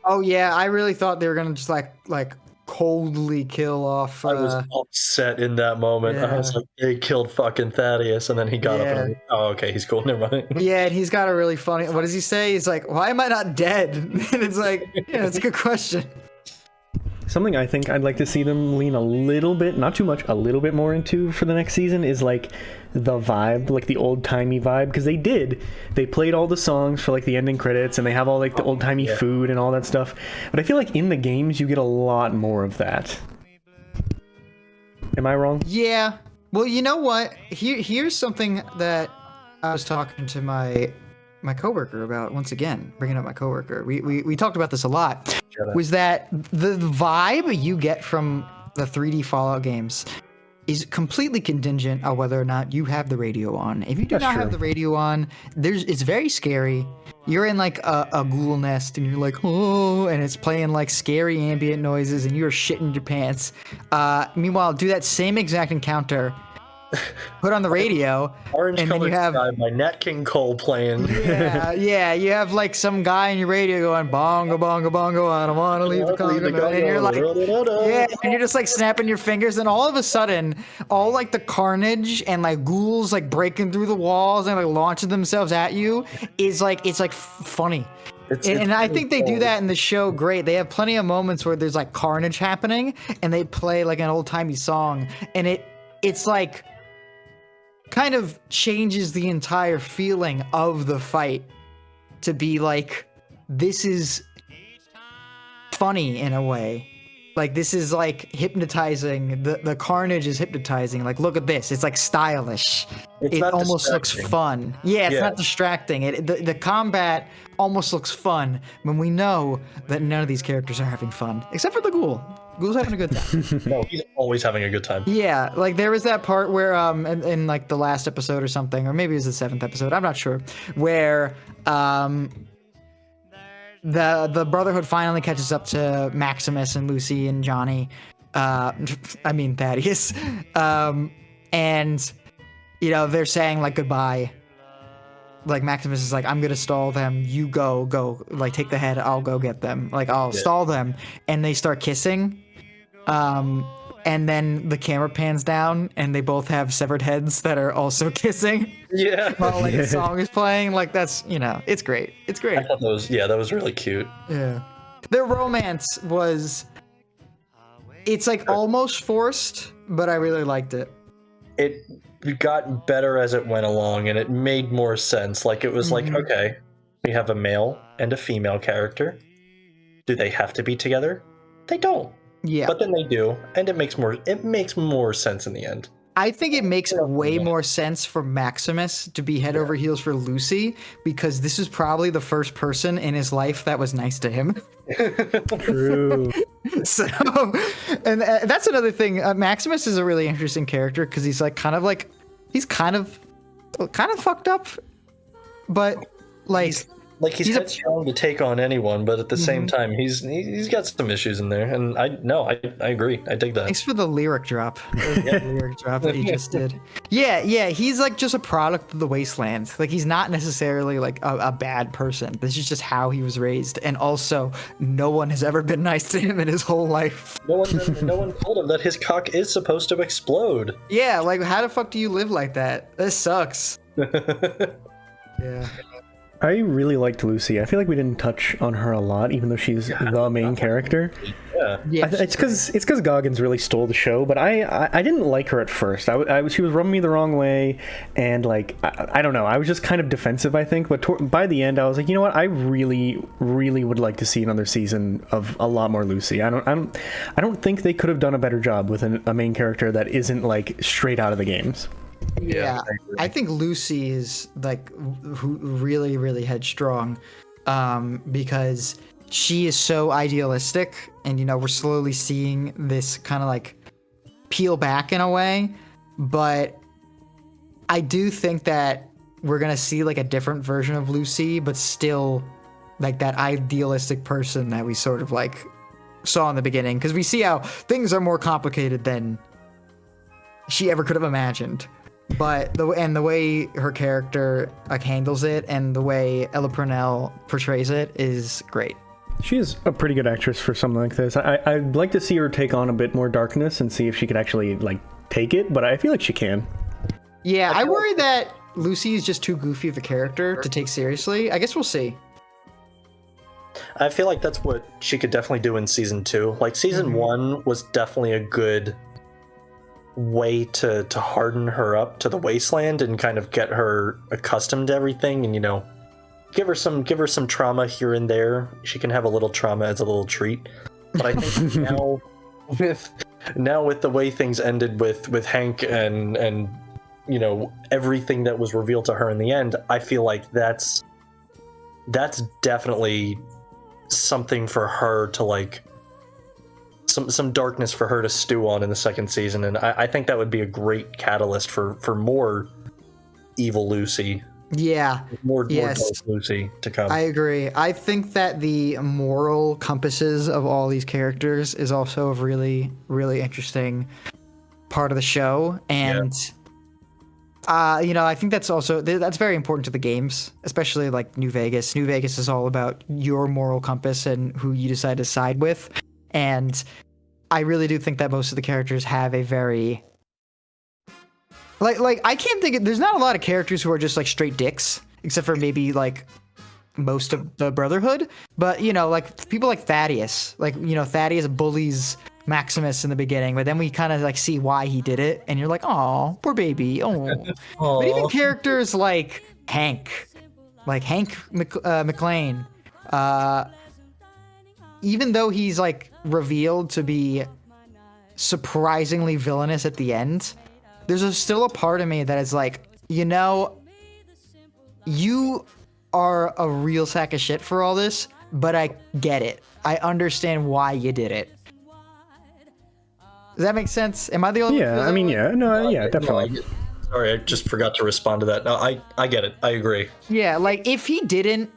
Oh yeah, I really thought they were gonna just like coldly kill off. I was upset in that moment. I was Yeah. like, they killed fucking Thaddeus, and then he got up and I'm like, oh, okay, he's cool. Never mind. Yeah, and he's got a really funny. What does he say? He's like, "Why am I not dead?" And it's like, yeah, that's a good question. Something I think I'd like to see them lean a little bit, not too much, a little bit more into for the next season is like the vibe, like the old-timey vibe, because they played all the songs for like the ending credits and they have all like the old-timey food and all that stuff. But I feel like in the games you get a lot more of that. Am I wrong? Yeah. Well, you know what? Here's something that I was talking to my coworker about. Once again, bringing up my coworker. We talked about this a lot. Was that the vibe you get from the 3D Fallout games is completely contingent on whether or not you have the radio on. If you do That's not true. have the radio on, it's very scary. You're in like a ghoul nest and you're like, oh, and it's playing like scary ambient noises and you're shitting your pants. Meanwhile, do that same exact encounter, put on the radio, Orange and then colored you have sky by Nat King Cole playing. yeah, you have like some guy in your radio going bongo bongo bongo, I don't want to leave the Congo, and you're like, yeah, and you're just like snapping your fingers, and all of a sudden, all like the carnage and like ghouls like breaking through the walls and like launching themselves at you is like funny. And I think they do that in the show great. They have plenty of moments where there's like carnage happening, and they play like an old timey song, and it's like kind of changes the entire feeling of the fight to be like, this is funny in a way. Like, this is like hypnotizing. The carnage is hypnotizing. Like, look at this. It's like stylish. It not almost looks distracting. fun. Yeah, it's Yeah. not distracting. The combat almost looks fun when we know that none of these characters are having fun. Except for the ghoul. Ghoul's having a good time. No, he's always having a good time. Yeah, like there was that part where in like the last episode or something, or maybe it was the 7th episode, I'm not sure, where the Brotherhood finally catches up to Maximus and Lucy and Johnny. I mean Thaddeus. And you know, they're saying like goodbye. Like Maximus is like, I'm gonna stall them. You go. Like take the head. I'll go get them. Like I'll stall them. And they start kissing. And then the camera pans down, and they both have severed heads that are also kissing. Yeah. While like the song is playing. Like that's, you know, it's great. It's great. I thought that was really cute. Yeah. Their romance was, it's like almost forced, but I really liked it. It got better as it went along, and it made more sense. Like it was like, okay, we have a male and a female character. Do they have to be together? They don't. Yeah. But then they do, and it makes more sense in the end. I think it makes way more sense for Maximus to be head over heels for Lucy, because this is probably the first person in his life that was nice to him. True. So, and that's another thing. Maximus is a really interesting character because he's like kind of fucked up, but like he's headstrong to take on anyone, but at the same time, he's got some issues in there, and I agree. I dig that. Thanks for the lyric drop. The lyric drop that you just did. Yeah, he's like just a product of the wasteland. Like he's not necessarily like a bad person. This is just how he was raised, and also no one has ever been nice to him in his whole life. No one told him that his cock is supposed to explode. Yeah, like how the fuck do you live like that? This sucks. Yeah. I really liked Lucy. I feel like we didn't touch on her a lot, even though she's the main character. Yeah. It's because Goggins really stole the show, but I didn't like her at first. She was rubbing me the wrong way, and like I don't know. I was just kind of defensive, I think. But by the end, I was like, you know what? I really, really would like to see another season of a lot more Lucy. I don't think they could have done a better job with a main character that isn't like straight out of the games. Yeah, I think Lucy is like really, really headstrong, because she is so idealistic, and you know we're slowly seeing this kind of like peel back in a way. But I do think that we're gonna see like a different version of Lucy, but still like that idealistic person that we sort of like saw in the beginning, because we see how things are more complicated than she ever could have imagined. But the way her character like handles it, and the way Ella Purnell portrays it is great. She is a pretty good actress for something like this. I'd like to see her take on a bit more darkness and see if she could actually like take it, but I feel like she can. Yeah, I worry that Lucy is just too goofy of a character to take seriously. I guess we'll see. I feel like that's what she could definitely do in season 2. Like season 1 was definitely a good way to harden her up to the wasteland and kind of get her accustomed to everything, and you know, give her some trauma here and there. She can have a little trauma as a little treat. But I think now with the way things ended with Hank and you know everything that was revealed to her in the end, I feel like that's definitely something for her to like some darkness for her to stew on in the second season, and I think that would be a great catalyst for more evil Lucy. Yeah. More dark Lucy to come. I agree. I think that the moral compasses of all these characters is also a really, really interesting part of the show, and you know, I think that's very important to the games, especially like New Vegas. New Vegas is all about your moral compass and who you decide to side with. And I really do think that most of the characters have a very like I can't think of, there's not a lot of characters who are just like straight dicks, except for maybe like most of the Brotherhood. But you know, like people like Thaddeus, like you know, Thaddeus bullies Maximus in the beginning, but then we kind of like see why he did it, and you're like, oh, poor baby, oh. But even characters like Hank McClane, even though he's like revealed to be surprisingly villainous at the end, there's still a part of me that is like, you know, you are a real sack of shit for all this, but I get it. I understand why you did it. Does that make sense? Am I the only one? Yeah, I mean, yeah, no, yeah, definitely. Sorry, I just forgot to respond to that. No, I get it. I agree. Yeah, like if he didn't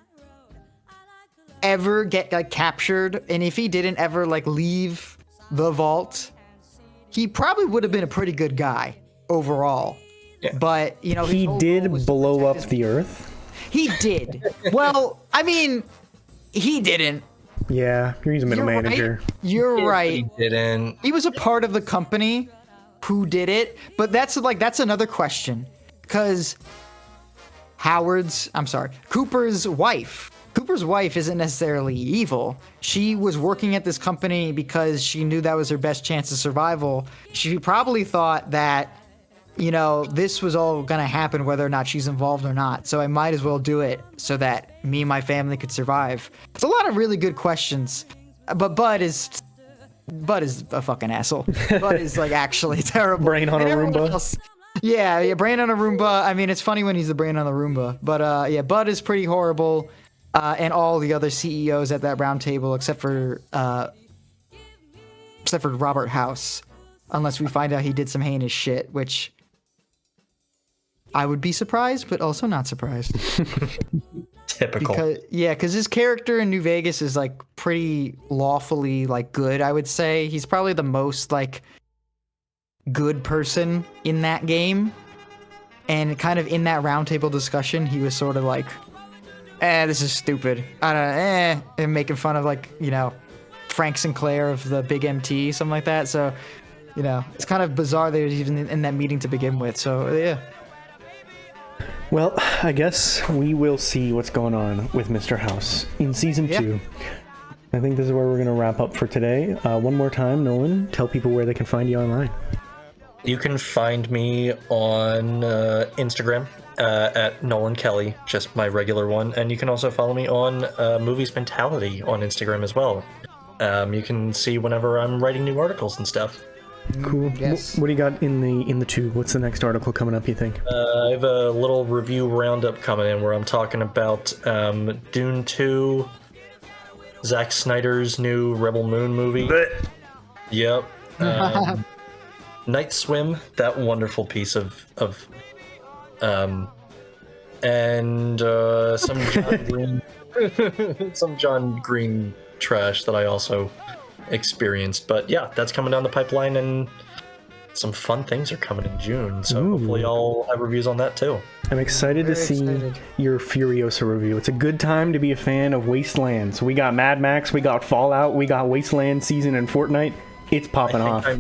ever get like captured, and if he didn't ever like leave the vault, he probably would have been a pretty good guy overall. Yeah. But you know, his He whole did goal was to blow protect up his- the Earth. He did. Well, I mean, he didn't. Yeah, he's a middle You're manager. right. You're right. He didn't. He was a part of the company who did it, but that's another question, because Cooper's wife isn't necessarily evil. She was working at this company because she knew that was her best chance of survival. She probably thought that, you know, this was all gonna happen whether or not she's involved or not, so I might as well do it so that me and my family could survive. It's a lot of really good questions, but Bud is a fucking asshole. Bud is like actually terrible. Brain on And a everyone Roomba. else- yeah, brain on a Roomba. I mean, it's funny when he's the brain on the Roomba, but yeah, Bud is pretty horrible, and all the other CEOs at that round table, except for Robert House, unless we find out he did some heinous shit, which I would be surprised, but also not surprised. Typical. Because his character in New Vegas is like pretty lawfully like good, I would say. He's probably the most like good person in that game. And kind of in that roundtable discussion, he was sort of like, this is stupid. I don't know, and making fun of like, you know, Frank Sinclair of the Big MT, something like that. So, you know, it's kind of bizarre that he was even in that meeting to begin with. So, yeah. Well, I guess we will see what's going on with Mr. House in season 2. I think this is where we're going to wrap up for today. One more time, Nolan, tell people where they can find you online. You can find me on Instagram at Nolan Kelly, just my regular one, and you can also follow me on Movies Mentality on Instagram as well. You can see whenever I'm writing new articles and stuff. Cool. Yes. What do you got in the tube? What's the next article coming up, you think? I have a little review roundup coming in where I'm talking about Dune 2, Zack Snyder's new Rebel Moon movie. Yep. Night Swim, that wonderful piece of and some John Green some John Green trash that I also experienced. But yeah, that's coming down the pipeline, and some fun things are coming in June, so Ooh. hopefully I'll have reviews on that too. I'm excited to Very see excited. your Furiosa review. It's a good time to be a fan of Wasteland. So we got Mad Max, we got Fallout, we got Wasteland season and Fortnite. It's popping off. I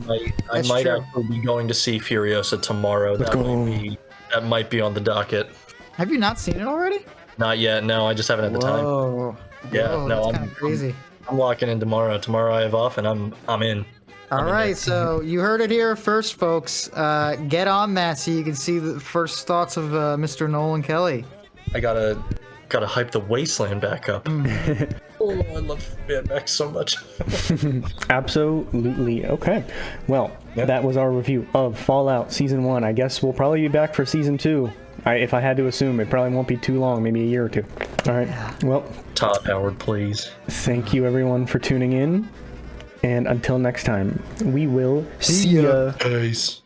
That's might true. actually be going to see Furiosa tomorrow. That might be on the docket. Have you not seen it already? Not yet. No, I just haven't had the time. Whoa. Yeah, Whoa, no, that's kind of crazy. I'm locking in tomorrow. Tomorrow I have off, and I'm in. All right, so you heard it here first, folks. Get on that so you can see the first thoughts of Mr. Nolan Kelly. I gotta hype the Wasteland back up. Oh, I love Mad Max so much. Absolutely. Okay. Well, that was our review of Fallout Season 1. I guess we'll probably be back for Season 2. If I had to assume, it probably won't be too long, maybe a year or two. All right. Well, Todd Howard, please. thank you everyone for tuning in. And until next time, we will see ya. Peace.